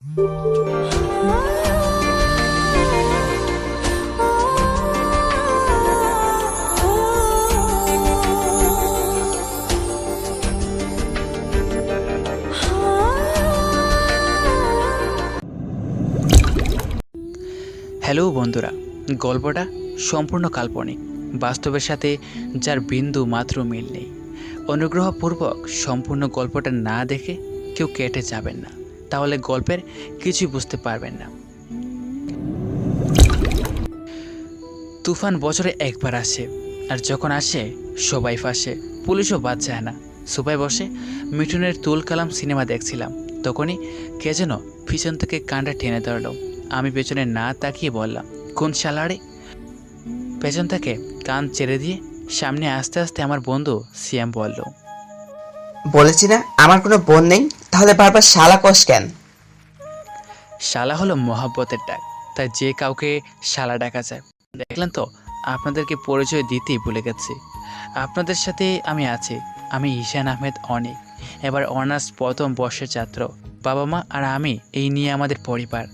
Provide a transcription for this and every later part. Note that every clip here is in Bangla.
হ্যালো বন্ধুরা, গল্পটা সম্পূর্ণ কাল্পনিক, বাস্তবের সাথে যার বিন্দু মাত্র মিল নেই। অনুগ্রহপূর্বক সম্পূর্ণ গল্পটা না দেখে কেউ কেটে যাবেন না, তাহলে গল্পের কিছুই বুঝতে পারবেন না। তুফান বছরে একবার আসে, আর যখন আসে সবাই ফাঁসে, পুলিশও বাদ যায় না। সোফায় বসে মিঠুনের তুল কালাম সিনেমা দেখছিলাম, তখনই কে যেন পিছন থেকে কানটা টেনে ধরলো। আমি পেছনে না তাকিয়ে বললাম, কোন শালারে? পেছন থেকে কান ছেড়ে দিয়ে সামনে আস্তে আস্তে আমার বন্ধু সিয়াম বলল, বলেছি না আমার কোনো বোন নেই, তাহলে বারবার শালা কস কেন? শালা হলো মহাব্বতের ডাক, তাই যে কাউকে শালা ডাকা যায়। দেখলেন তো, আপনাদেরকে পরিচয় দিতেই ভুলে গেছি। আপনাদের সাথে আমি আছি, আমি ঈশান আহমেদ অনিক, এবার অনার্স প্রথম বর্ষের ছাত্র। বাবা মা আর আমি এই নিয়ে আমাদের পরিবার।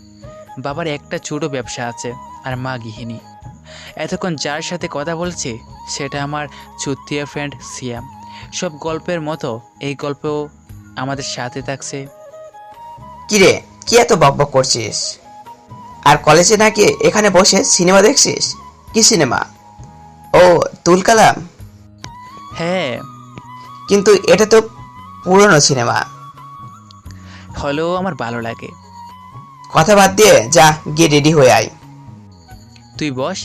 বাবার একটা ছোটো ব্যবসা আছে, আর মা গৃহিণী। এতক্ষণ যার সাথে কথা বলছি সেটা আমার চুতিয়া ফ্রেন্ড সিয়াম। সব গল্পের মতো এই গল্পেও আমাদের সাথে থাকছে। কিরে, কি এত বকবক করছিস? আর কলেজে নাকি এখানে বসে সিনেমা দেখছিস? কি সিনেমা? ও, তুল কালাম। হ্যাঁ, কিন্তু এটা তো পুরনো সিনেমা। হলেও আমার ভালো লাগে। কথা বাদ দিয়ে যা, গিয়ে রেডি হয়ে আয়। তুই বস,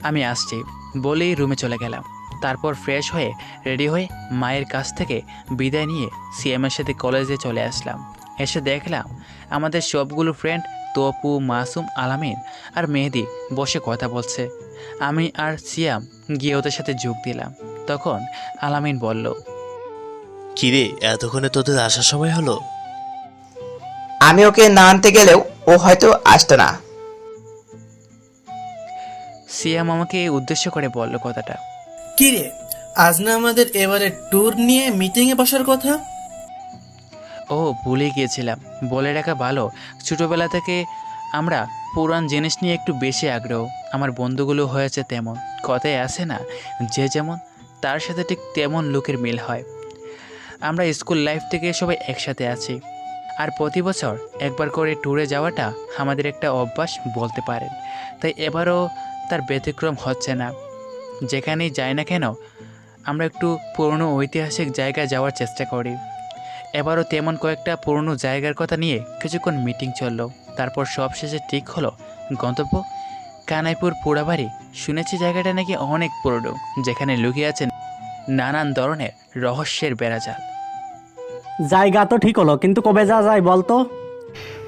আমি আসছি বলেই রুমে চলে গেলাম। তারপর ফ্রেশ হয়ে রেডি হয়ে মায়ের কাছ থেকে বিদায় নিয়ে সিএমের সাথে কলেজে চলে আসলাম। এসে দেখলাম আমাদের সবগুলো ফ্রেন্ড তপু, মাসুম, আলামিন আর মেহেদি বসে কথা বলছে। আমি আর সিয়াম গিয়ে ওদের সাথে যোগ দিলাম। তখন আলামিন বলল, কিরে, এতক্ষণে তোদের আসার সময় হলো? আমি ওকে না আনতে গেলেও ও হয়তো আসতো না। সিয়াম আমাকে উদ্দেশ্য করে বলল কথাটা। কিরে, আজ না আমাদের এবারে ট্যুর নিয়ে মিটিংয়ে বসার কথা? ও, ভুলে গিয়েছিলাম। বলে রাখা ভালো, ছোটোবেলা থেকে আমরা পুরান জিনিস নিয়ে একটু বেশি আগ্রহ। আমার বন্ধুগুলো হয়েছে তেমন, কথায় আসে না, যে যেমন তার সাথে ঠিক তেমন লোকের মিল হয়। আমরা স্কুল লাইফ থেকে সবাই একসাথে আছি, আর প্রতি বছর একবার করে ট্যুরে যাওয়াটা আমাদের একটা অভ্যাস বলতে পারেন। তাই এবারও তার ব্যতিক্রম হচ্ছে না। যেখানেই যাই না কেন, আমরা একটু পুরনো ঐতিহাসিক জায়গায় যাওয়ার চেষ্টা করি। এবারও তেমন কয়েকটা পুরনো জায়গার কথা নিয়ে কিছুক্ষণ মিটিং চললো। তারপর সবশেষে ঠিক হলো গন্তব্য কানাইপুর পোড়াবাড়ি। শুনেছি জায়গাটা নাকি অনেক পুরনো, যেখানে লুকিয়ে আছেন নানান ধরনের রহস্যের বেড়াজাল। জায়গা তো ঠিক হলো, কিন্তু কবে যাওয়া যায় বলতো?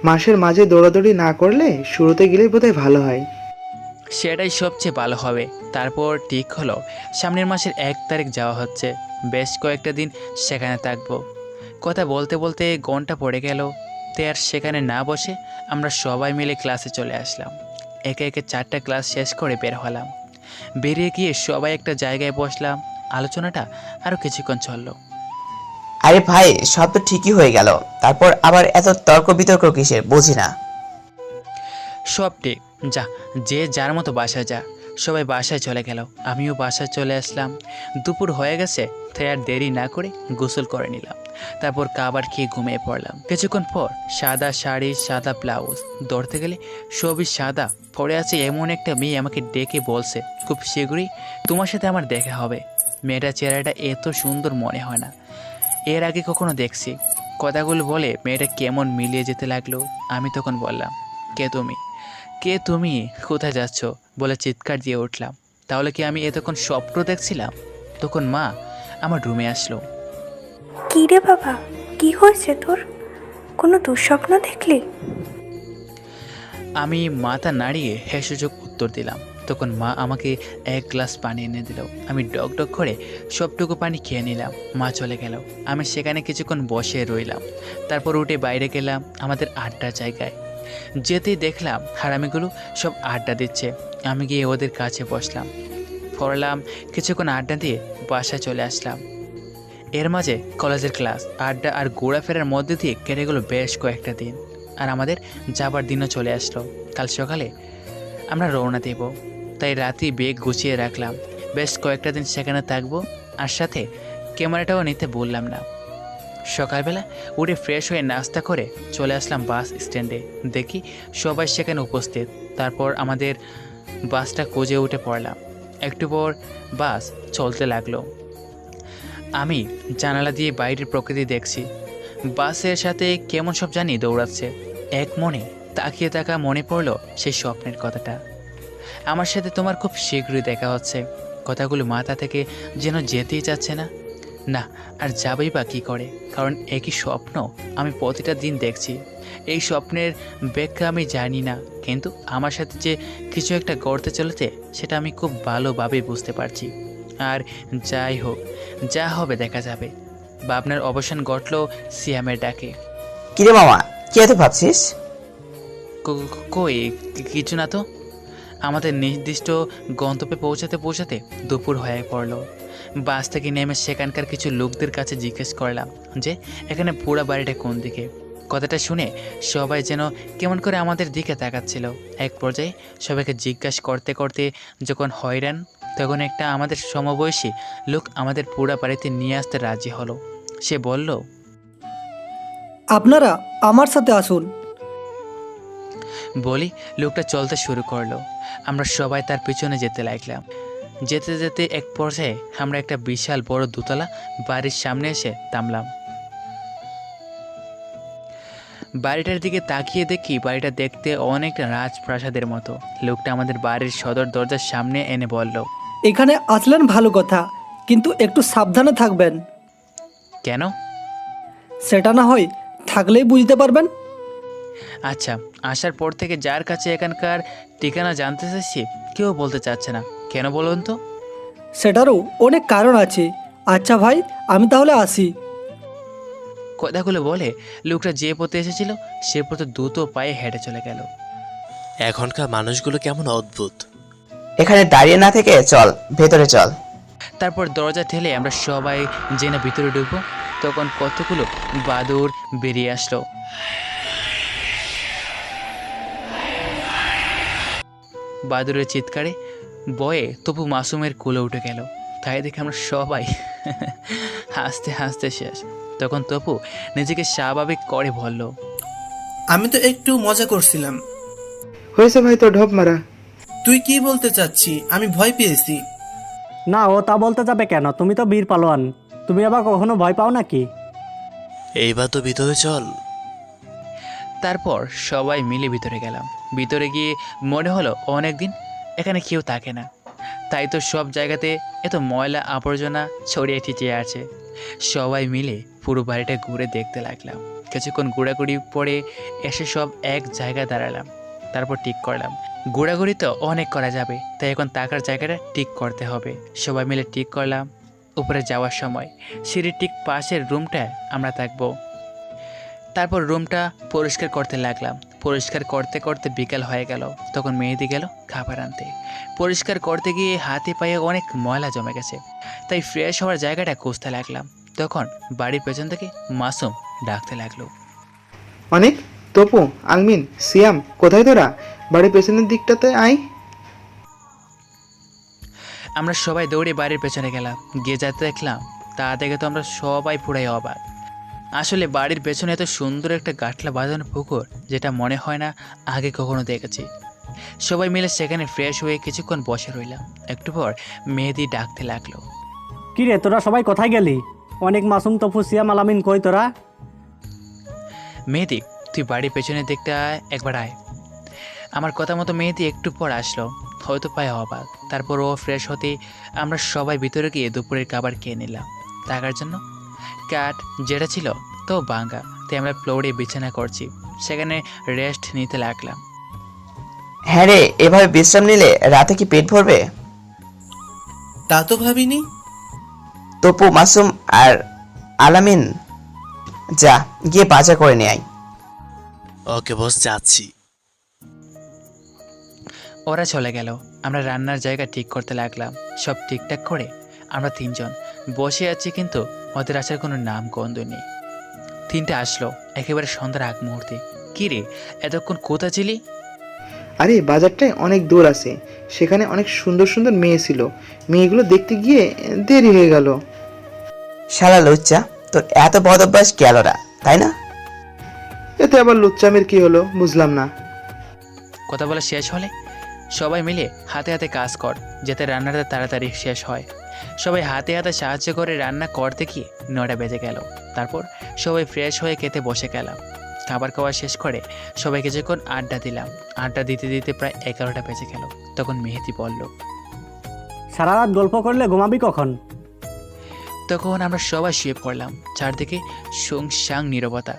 মাসের মাঝে দৌড়াদৌড়ি না করলে শুরুতে গেলেই বোধহয় ভালো হয়। সেটাই সবচেয়ে ভালো হবে। তারপর ঠিক হলো সামনের মাসের 1 তারিখ যাওয়া হচ্ছে। বেশ কয়েকটা দিন সেখানে থাকবো। কথা বলতে বলতে ঘন্টা পড়ে গেল। তাই আর সেখানে না বসে আমরা সবাই মিলে ক্লাসে চলে আসলাম। একে একে 4টা ক্লাস শেষ করে বের হলাম। বেরিয়ে গিয়ে সবাই একটা জায়গায় বসলাম। আলোচনাটা আরও কিছুক্ষণ চললো। আরে ভাই, সব তো ঠিকই হয়ে গেল, তারপর আবার এত তর্ক বিতর্ক কিসের বুঝি না। সব ঠিক, যা, যে যার মতো বাসায় যা। সবাই বাসায় চলে গেল, আমিও বাসায় চলে আসলাম। দুপুর হয়ে গেছে, তাই আর দেরি না করে গোসল করে নিলাম। তারপর খাবার খেয়ে ঘুমিয়ে পড়লাম। কিছুক্ষণ পর সাদা শাড়ি, সাদা ব্লাউজ, ধরতে গেলে সবই সাদা পরে আছে এমন একটা মেয়ে আমাকে ডেকে বলছে, খুব শীঘ্রই তোমার সাথে আমার দেখা হবে। মেয়েটার চেহারাটা এত সুন্দর মনে হয় না, এর আগে কখনো দেখছি। কথাগুলো বলে মেয়েটা কেমন মিলিয়ে যেতে লাগলো। আমি তখন বললাম, কে তুমি? কে তুমি? কোথায় যাচ্ছ? বলে চিৎকার দিয়ে উঠলাম। তাহলে কি আমি এতক্ষণ স্বপ্ন দেখছিলাম? তখন মা আমার রুমে আসলো। কি রে বাবা, কি হয়েছে তোর? কোনো দুঃস্বপ্ন দেখলি? আমি মাথা নাড়িয়ে হ্যাঁ সূচক উত্তর দিলাম। তখন মা আমাকে 1 গ্লাস পানি এনে দিল। আমি ডক ডক করে সবটুকু পানি খেয়ে নিলাম। মা চলে গেল। আমি সেখানে কিছুক্ষণ বসে রইলাম। তারপর উঠে বাইরে গেলাম আমাদের আড্ডার জায়গায়। যেতেই দেখলাম হারামিগুলো সব আড্ডা দিচ্ছে। আমি গিয়ে ওদের কাছে বসলাম, পড়লাম। কিছুক্ষণ আড্ডা দিয়ে বাসায় চলে আসলাম। এর মাঝে কলেজের ক্লাস, আড্ডা আর ঘোরাফেরার মধ্যে দিয়ে কেটে গেল বেশ কয়েকটা দিন। আর আমাদের যাবার দিনও চলে আসলো। কাল সকালে আমরা রওনা দেব, তাই রাতেই বেগ গুছিয়ে রাখলাম। বেশ কয়েকটা দিন সেখানে থাকবো, আর সাথে ক্যামেরাটাও নিতে বললাম না। সকালবেলা উঠে ফ্রেশ হয়ে নাস্তা করে চলে আসলাম বাস স্ট্যান্ডে। দেখি সবাই সেখানে উপস্থিত। তারপর আমাদের বাসটা খুঁজে উঠে পড়লাম। একটু পর বাস চলতে লাগলো। আমি জানালা দিয়ে বাইরের প্রকৃতি দেখছি। বাসের সাথে কেমন সব জানি দৌড়াচ্ছে। এক মনে তাকিয়ে থাকা মনে পড়লো সেই স্বপ্নের কথাটা। আমার সাথে তোমার খুব শীঘ্রই দেখা হচ্ছে। কথাগুলো মাথা থেকে যেন যেতেই যাচ্ছে না। না, আর যাবেই বা কী করে, কারণ একই স্বপ্ন আমি প্রতিটা দিন দেখছি। এই স্বপ্নের ব্যাখ্যা আমি জানি না, কিন্তু আমার সাথে যে কিছু একটা করতে চলেছে সেটা আমি খুব ভালোভাবে বুঝতে পারছি। আর যাই হোক, যা হবে দেখা যাবে। ভাবনার অবসান ঘটল সিয়ামের ডাকে। কিরে মামা, কি এত ভাবছিস? কই কিছু না তো। আমাদের নির্দিষ্ট গন্তব্যে পৌঁছাতে পৌঁছাতে দুপুর হয়ে পড়ল। বাস থেকে নেমে সেখানকার কিছু লোকদের কাছে জিজ্ঞেস করলাম যে এখানে পুরো বাড়িটা কোন দিকে। কথাটা শুনে সবাই যেন কেমন করে আমাদের দিকে তাকাচ্ছিল। এক পর্যায়ে সবাইকে জিজ্ঞাসা করতে করতে যখন হয়রান, তখন একটা আমাদের সমবয়সী লোক আমাদের পুরো বাড়িতে নিয়ে আসতে রাজি হলো। সে বলল, আপনারা আমার সাথে আসুন। বলি লোকটা চলতে শুরু করলো। আমরা সবাই তার পিছনে যেতে লাগলাম। যেতে যেতে এক পর্যায়ে আমরা একটা বিশাল বড় দোতলা বাড়ির সামনে এসে থামলাম। বাড়িটার দিকে তাকিয়ে দেখি বাড়িটা দেখতে অনেকটা রাজপ্রাসাদের মতো। লোকটা আমাদের বাড়ির সদর দরজার সামনে এনে বলল, এখানে আসলেন ভালো কথা, কিন্তু একটু সাবধানে থাকবেন। কেন? সেটা না হয় থাকলেই বুঝতে পারবেন। আচ্ছা, আসার পর থেকে যার কাছে এখানকার ঠিকানা জানতে চাইছি কেউ বলতে চাচ্ছে না। কেন বলুন তো? সেটারও অনেক কারণ আছে। আচ্ছা ভাই, আমি তাহলে আসি। কথাগুলো বলে লোকটা যে পথে এসেছিল সে পথে দ্রুত পায়ে হেঁটে চলে গেল। এখনকার মানুষগুলো কেমন অদ্ভুত। এখানে দাঁড়িয়ে না থেকে চল, ভেতরে চল। তারপর দরজা ঠেলে আমরা সবাই জেনে ভিতরে ঢুকবো, তখন কতগুলো বাদুড় বেরিয়ে আসলো। বাদুড়ের চিৎকারে বয়ে তপু মাসুমের কোলে উঠে গেল। তাই দেখে আমরা সবাই হাসতে হাসতে শেষ। তখন তপু নিজেকে স্বাভাবিক করে বলল, আমি তো একটু মজা করছিলাম। হয়েছে ভাই তো ঢপ মারা। তুই কি বলতে চাচ্ছি? আমি ভয় পেয়েছি। না, ও তা বলতে যাবে কেন? তুমি তো বীর পালোয়ান, তুমি আবার কখনো ভয় পাও নাকি? এইবার তো ভিতরে চল। তারপর সবাই মিলে ভিতরে গেলাম। ভিতরে গিয়ে মনে হলো অনেক দিন এখানে কেউ থাকে না, তাই তো সব জায়গাতে এত ময়লা আবর্জনা ছড়িয়ে ছিটিয়ে আছে। সবাই মিলে পুরো বাড়িটা ঘুরে দেখতে লাগলাম। কিছুক্ষণ ঘোরাঘুরি পরে এসে সব এক জায়গায় দাঁড়ালাম। তারপর ঠিক করলাম ঘোরাঘুরি তো অনেক করা যাবে, তাই এখন থাকার জায়গাটা ঠিক করতে হবে। সবাই মিলে ঠিক করলাম উপরে যাওয়ার সময় সিঁড়ির ঠিক পাশের রুমটায় আমরা থাকবো। তারপর রুমটা পরিষ্কার করতে লাগলাম। পরিষ্কার করতে করতে বিকাল হয়ে গেল। তখন মেহেদি গেল খাবার আনতে। পরিষ্কার করতে গিয়ে হাতে পায়ে অনেক ময়লা জমে গেছে, তাই ফ্রেশ হওয়ার জায়গাটা খুঁজতে লাগলাম। তখন বাড়ির পেছন থেকে মাসুম ডাকতে লাগলো, অনেক, তপু, আলমিন, সিয়াম, কোথায় তোরা? বাড়ির পেছনের দিকটাতে আয়। আমরা সবাই দৌড়ে বাড়ির পেছনে গেলাম। গিয়ে যাতে দেখলাম তা দেখে তো আমরা সবাই পুরাই অবাক। আসলে বাড়ির পেছনে এত সুন্দর একটা গাঁটলা বাঁধানো পুকুর, যেটা মনে হয় না আগে কখনো দেখেছি। সবাই মিলে সেখানে ফ্রেশ হয়ে কিছুক্ষণ বসে রইলাম। একটু পর মেহেদি ডাকতে লাগলো, কি রে, তোরা সবাই কোথায় গেলি? অনেক, মাসুম, তপু, সিয়াম, আলামিন কই তোরা? মেহেদি তুই বাড়ির পেছনের দিকটা একবার আয়। আমার কথা মতো মেহেদি একটু পর আসলো, হয়তো পায় অবাক। তারপর ও ফ্রেশ হতে আমরা সবাই ভিতরে গিয়ে দুপুরের খাবার খেয়ে নিলাম। থাকার জন্য কাঠ যেটা ছিল তো ভাঙা, তাই আমরা ফ্লোরে বিছানা করছি। সেখানে রেস্ট নিতে লাগলাম। হ্যাঁ রে, এভাবে বিশ্রাম নিলে রাতে কি পেট ভরবে? তা তো ভাবিনি। তপু, মাসুম আর আলামিন, যা গিয়ে বাজার করে নিয়ে আয়। ওকে বস, যাচ্ছি। ওরা চলে গেল। আমরা রান্নার জায়গা ঠিক করতে লাগলাম। সব ঠিকঠাক করে আমরা তিনজন বসে আছি, কিন্তু ওদের আসার কোনো নাম গন্ধ নেই। তিনটে আসলো একেবারে সন্ধ্যার আগ মুহূর্তে। কি রে, এতক্ষণ কোথায় ছিলি? আরে বাজারটায় অনেক দূর আছে, সেখানে অনেক সুন্দর সুন্দর মেয়ে ছিল, মেয়েগুলো দেখতে গিয়ে দেরি হয়ে গেল। শালা লুচ্চা, তোর এত বদ অভ্যাস গেল না, তাই না? এতে আবার লুচ্চামের কি হলো বুঝলাম না। কথা বলা শেষ হলে সবাই মিলে হাতে হাতে কাজ কর, যাতে রান্নাটা তাড়াতাড়ি শেষ হয়। সবাই হাতে হাতে সাহায্য করে রান্না করতে গিয়ে 9টা বেজে গেল। তারপর সবাই ফ্রেশ হয়ে খেতে বসে গেলাম। খাবার খাওয়া শেষ করে সবাই কিছুক্ষণ আড্ডা দিলাম। আড্ডা দিতে দিতে প্রায় 11টা বেজে গেল। তখন মেহেদি বলল, সারা রাত গল্প করলে ঘুমাবি কখন? তখন আমরা সবাই শুয়ে পড়লাম। চারদিকে সুংসাং নীরবতা,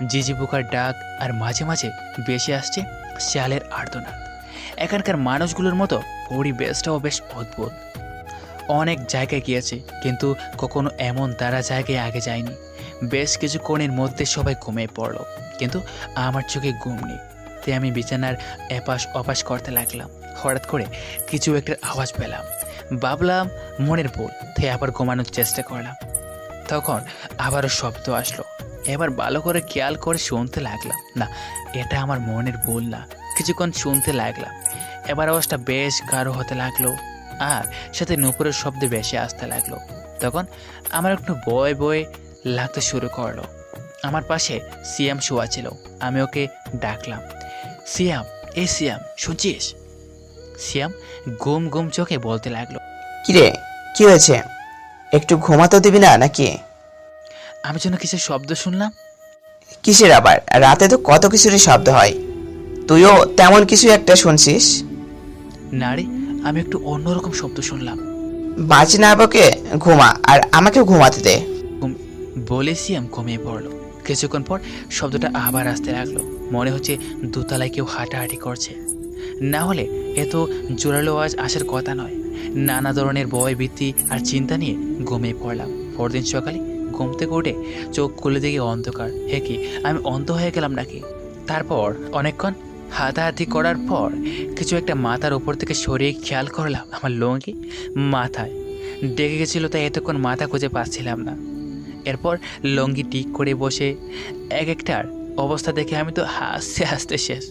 ঝিঝি পোকার ডাক, আর মাঝে মাঝে বেশি আসছে শিয়ালের আর্তনাদ। এখানকার মানুষগুলোর মতো পরিবেশটাও বেশ অদ্ভুত। অনেক জায়গায় গিয়েছে, কিন্তু কখনো এমন তারা জায়গায় আগে যায়নি। বেশ কিছুক্ষণের মধ্যে সবাই ঘুমিয়ে পড়ল, কিন্তু আমার চোখে ঘুম নেই। তাই আমি বিছানার এপাশ ওপাশ করতে লাগলাম। হঠাৎ করে কিছু একটা আওয়াজ পেলাম। ভাবলাম মনের ভুল, তাই আবার ঘুমানোর চেষ্টা করলাম। তখন আবারও শব্দ আসলো। এবার ভালো করে খেয়াল করে শুনতে লাগলাম। না, এটা আমার মনের ভুল না। কিছুক্ষণ শুনতে লাগলাম। এবার আওয়াজটা বেশ গাঢ় হতে লাগলো, আর সাথে নুপুরের শব্দ বেশি আসতে লাগলো। তখন আমার একটু বয়ে বয়ে লাগতে শুরু করলো। আমার পাশে সিয়াম শোয়া ছিল। আমি ওকে ডাকলাম, সিয়াম, এই সিয়াম, শুনছিস? সিয়াম ঘুম ঘুম চোখে বলতে লাগলো, কিরে, কি হয়েছে? একটু ঘুমাতে দিবি না নাকি? আমি যেন কিছু শব্দ শুনলাম। কিসের আবার? রাতে তো কত কিছুরই শব্দ হয়, তুইও তেমন কিছু একটা শুনছিস। না রে, আমি একটু অন্যরকম শব্দ শুনলাম। বাঁচি না বকে ঘুমা, আর আমাকে ঘুমাতে দে। বলে সিয়াম ঘুমিয়ে পড়লো। কিছুক্ষণ পর শব্দটা আবার আসতে লাগলো। মনে হচ্ছে দোতলায় কেউ হাঁটাহাঁটি করছে। না হলে এত জোরালো আওয়াজ আসার কথা নয়। নানা ধরনের ভয়, ভীতি আর চিন্তা নিয়ে ঘুমিয়ে পড়লাম। পরদিন সকালে ঘুম থেকে উঠে চোখ খুলে দেখি অন্ধকার। হে কি, আমি অন্ধ হয়ে গেলাম নাকি? তারপর অনেকক্ষণ হাতাহাতি করার পর কিছু একটা মাথার উপর থেকে সরিয়ে খেয়াল করলাম আমার লুঙ্গি মাথায় ডেকে গেছিলো, তাই এতক্ষণ মাথা খুঁজে পাচ্ছিলাম না। এরপর লুঙ্গি ঠিক করে বসে এক একটার অবস্থা দেখে আমি তো হাসতে হাসতে শেষ।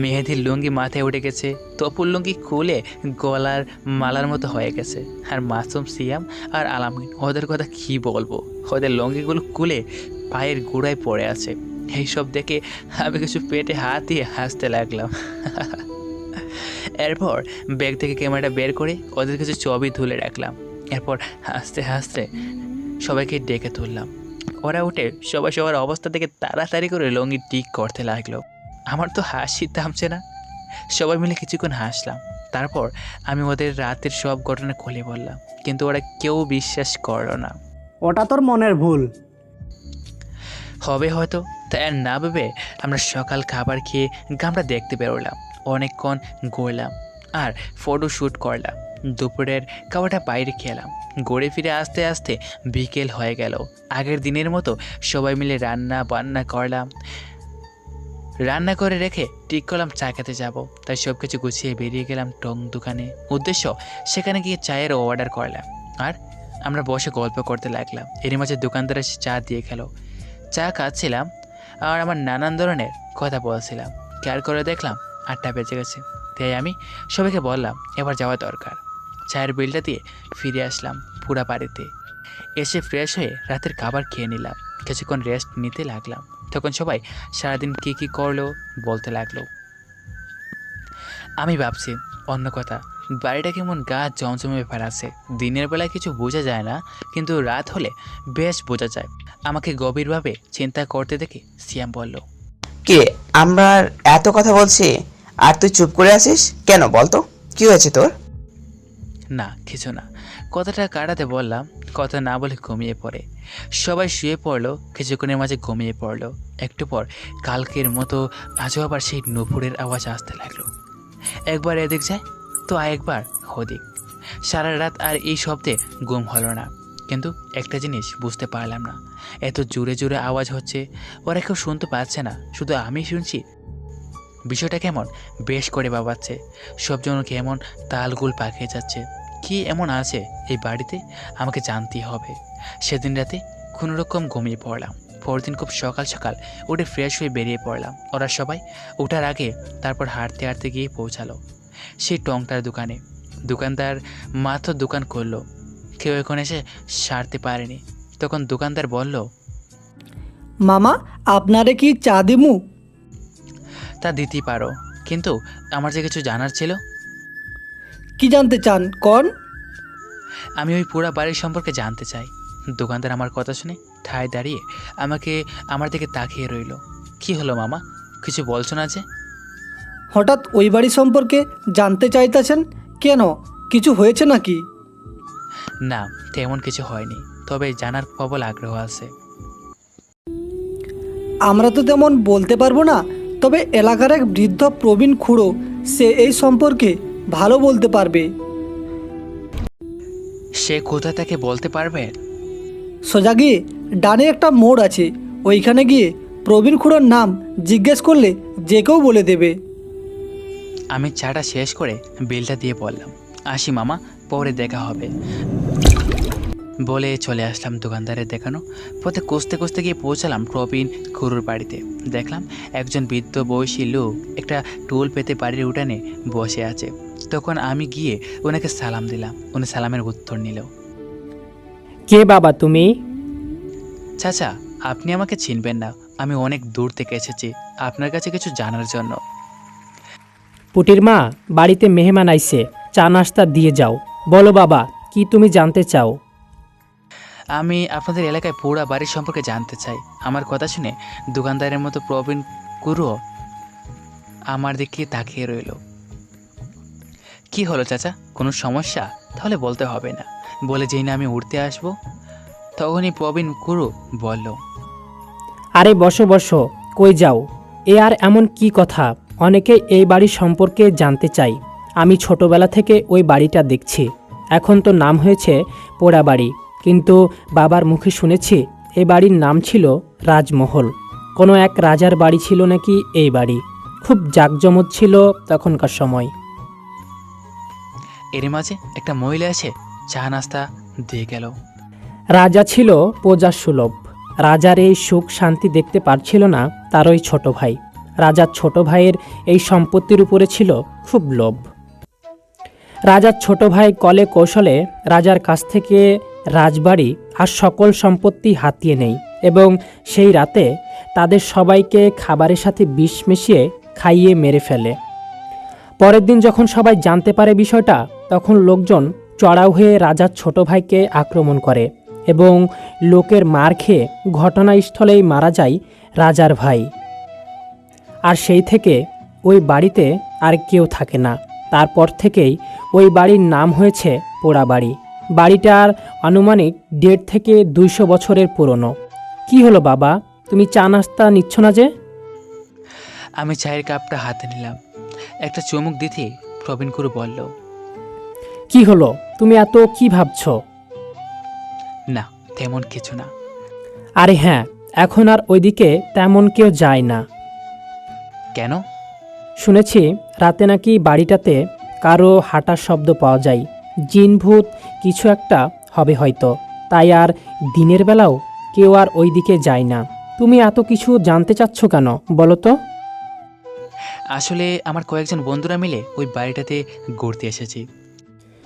মেহেদির লুঙ্গি মাথায় উঠে গেছে, তপুর লুঙ্গি খুলে গলার মালার মতো হয়ে গেছে, আর মাসুম, সিয়াম আর আলামিন, ওদের কথা কী বলবো, ওদের লুঙ্গিগুলো খুলে পায়ের গোড়ায় পড়ে আছে। এইসব দেখে আমি কিছু পেটে হাত দিয়ে হাসতে লাগলাম। এরপর ব্যাগ থেকে ক্যামেরাটা বের করে ওদের কিছু ছবি তুলে রাখলাম। এরপর হাসতে হাসতে সবাইকে ডেকে তুললাম। ওরা উঠে সবাই সবার অবস্থা থেকে তাড়াতাড়ি করে লুঙ্গি ঠিক করতে লাগলো। আমার তো হাসি থামছে না। সবাই মিলে কিছুক্ষণ হাসলাম। তারপর আমি ওদের রাতের সব ঘটনা খুলে বললাম, কিন্তু ওরা কেউ বিশ্বাস করলো না। ওটা তোর মনের ভুল হবে হয়তো, তাই আর না ভেবে আমরা সকাল খাবার খেয়ে গ্রামটা দেখতে বেরোলাম। অনেকক্ষণ ঘুরলাম আর ফটো শ্যুট করলাম। দুপুরের খাবারটা বাইরে খেলাম। ঘুরে ফিরে আস্তে আস্তে বিকেল হয়ে গেল। আগের দিনের মতো সবাই মিলে রান্না বান্না করলাম। রান্না করে রেখে ঠিক করলাম চা খেতে যাব। তাই সব কিছু গুছিয়ে বেরিয়ে গেলাম টং দোকানে। উদ্দেশ্য সেখানে গিয়ে চায়ের অর্ডার করলাম, আর আমরা বসে গল্প করতে লাগলাম। এরই মাঝে দোকানদার এসে চা দিয়ে খেলো। চা খাচ্ছিলাম আর আমার নানান ধরনের কথা বলছিলাম। খেয়াল করে দেখলাম 8টা বেজে গেছে। তাই আমি সবাইকে বললাম এবার যাওয়া দরকার। চায়ের বিলটা দিয়ে ফিরে আসলাম পুরা বাড়িতে। এসে ফ্রেশ হয়ে রাতের খাবার খেয়ে নিলাম। কিছুক্ষণ রেস্ট নিতে লাগলাম। তখন সবাই সারাদিন কী কী করলো বলতে লাগলো। আমি ভাবছি অন্য কথা, বাড়িটা কেমন গা জমজমে ব্যাপার আছে। দিনের বেলায় কিছু বোঝা যায় না, কিন্তু রাত হলে বেশ বোঝা যায়। আমাকে গভীরভাবে চিন্তা করতে দেখে সিয়াম বলল, কে, আমরা এত কথা বলছি আর তুই চুপ করে আছিস কেন? বলতো কি হয়েছে তোর? না কিছু না, কথাটা কাটাতে বললাম। কথা না বলে ঘুমিয়ে পড়ে। সবাই শুয়ে পড়লো। কিছুক্ষণের মাঝে ঘুমিয়ে পড়লো। একটু পর কালকের মতো আজও আবার সেই নুপুরের আওয়াজ আসতে লাগলো। একবার এদিক যায় তো আরেকবার ওদিক। সারা রাত আর এই শব্দে ঘুম হলো না। কিন্তু একটা জিনিস বুঝতে পারলাম না, এত জোরে জোরে আওয়াজ হচ্ছে, ওরা কেউ শুনতে পাচ্ছে না, শুধু আমি শুনছি। বিষয়টা কেমন বেশ করে ভাবাচ্ছে। সব জন কেমন তালগুল পাকিয়ে যাচ্ছে। কি এমন আছে এই বাড়িতে আমাকে জানতেই হবে। সেদিন রাতে কোনোরকম ঘুমিয়ে পড়লাম। পরদিন খুব সকাল সকাল উঠে ফ্রেশ হয়ে বেরিয়ে পড়লাম। ওরা সবাই ওঠার আগে তারপর হাঁটতে হাঁটতে গিয়ে পৌঁছালো সেই টংটার দোকানে। দোকানদার মাত্র দোকান করলো, কেউ এখন এসে সারতে পারেনি। তখন দোকানদার বলল, মামা আপনারে কি চা দিমু? তা দিতেই পারো, কিন্তু আমার যে কিছু জানার ছিল। কি জানতে চান কন? আমি ওই পুরা বাড়ির সম্পর্কে জানতে চাই। দোকানদার আমার কথা শুনে ঠায় দাঁড়িয়ে আমার দিকে তাকিয়ে রইল। কি হলো মামা, কিছু বলছো না যে? হঠাৎ ওই বাড়ি সম্পর্কে জানতে চাইতেছেন কেন? কিছু হয়েছে নাকি? না, তেমন কিছু হয়নি, তবে জানার প্রবল আগ্রহ আছে। আমরা তো তেমন বলতে পারবো না, তবে এলাকার এক বৃদ্ধ প্রবীণ খুড়ো, সে এই সম্পর্কে ভালো বলতে পারবে। সে কোথায় তাকে বলতে পারবে? সোজা গিয়ে ডানে একটা মোড় আছে, ওইখানে গিয়ে প্রবীণ খুড়োর নাম জিজ্ঞেস করলে যে কেউ বলে দেবে। আমি চাটা শেষ করে বিলটা দিয়ে বললাম, আসি মামা, পরে দেখা হবে বলে চলে আসলাম দোকানদারের দেখানো পথে। কষতে কষতে গিয়ে পৌঁছালাম প্রবীণ খুড়োর বাড়িতে। দেখলাম একজন বৃদ্ধ বয়সী লোক একটা টুল পেতে বাড়ির উঠানে বসে আছে। তখন আমি গিয়ে ওনাকে সালাম দিলাম। উনি সালামের উত্তর নিল। কে বাবা তুমি? চাচা, আপনি আমাকে চিনবেন না, আমি অনেক দূর থেকে এসেছি আপনার কাছে কিছু জানার জন্য। পুটির মা, বাড়িতে মেহমান আইছে, চা নাস্তা দিয়ে যাও। বলো বাবা, কি তুমি জানতে চাও? আমি আপনাদের এলাকায় পুরা বাড়ির সম্পর্কে জানতে চাই। আমার কথা শুনে দোকানদারের মতো প্রবীণ খুড়ো আমার দিকে তাকিয়ে রইল। কি হলো চাচা, কোনো সমস্যা? তাহলে বলতে হবে না, বলে যেই না আমি উঠতে আসবো তখনই প্রবীণ খুড়ো বলল, আরে বসো বসো, কই যাও? এ আর এমন কি কথা? অনেকে এই বাড়ির সম্পর্কে জানতে চাই। আমি ছোটবেলা থেকে ওই বাড়িটা দেখছি। এখন তো নাম হয়েছে পোড়া বাড়ি, কিন্তু বাবার মুখে শুনেছি এই বাড়ির নাম ছিল রাজমহল। কোনো এক রাজার বাড়ি ছিল নাকি এই বাড়ি। খুব জাঁকজমক ছিল তখনকার সময়। এর মাঝে একটা মহিলা এসে চা নাস্তা দিয়ে গেল। রাজা ছিল প্রজার সুলভ। রাজার এই সুখ শান্তি দেখতে পারছিল না তার ওই ছোট ভাই। রাজার ছোট ভাইয়ের এই সম্পত্তির উপরে ছিল খুব লোভ। রাজার ছোট ভাই কলে কৌশলে রাজার কাছ থেকে রাজবাড়ি আর সকল সম্পত্তি হাতিয়ে নেয় এবং সেই রাতে তাদের সবাইকে খাবারের সাথে বিষ মিশিয়ে খাইয়ে মেরে ফেলে। পরের দিন যখন সবাই জানতে পারে বিষয়টা, তখন লোকজন চড়াও হয়ে রাজার ছোট ভাইকে আক্রমণ করে এবং লোকের মার খেয়ে ঘটনাস্থলেই মারা যায় রাজার ভাই। আর সেই থেকে ওই বাড়িতে আর কেউ থাকে না। তারপর থেকেই ওই বাড়ির নাম হয়েছে পোড়া বাড়ি। বাড়িটার আনুমানিক 1.5 থেকে 200 বছরের পুরনো। কি হলো বাবা, তুমি চা নাস্তা নিচ্ছ না যে? আমি চায়ের কাপটা হাতে নিলাম। একটা চুমুক দিতে প্রবীণ খুড়ো বলল, কি হলো, তুমি এত কি ভাবছো? না, তেমন কিছু না। আরে হ্যাঁ, এখন আর ওইদিকে তেমন কেউ যায় না। কেন? শুনেছি রাতে নাকি বাড়িটাতে কারো হাঁটার শব্দ পাওয়া যায়। জিন ভূত কিছু একটা হবে হয়তো, তাই আর দিনের বেলাও কেউ আর ওই দিকে যায় না। তুমি এত কিছু জানতে চাচ্ছ কেন বলো তো? আসলে আমার কয়েকজন বন্ধুরা মিলে ওই বাড়িটাতে ঘুরতে এসেছি।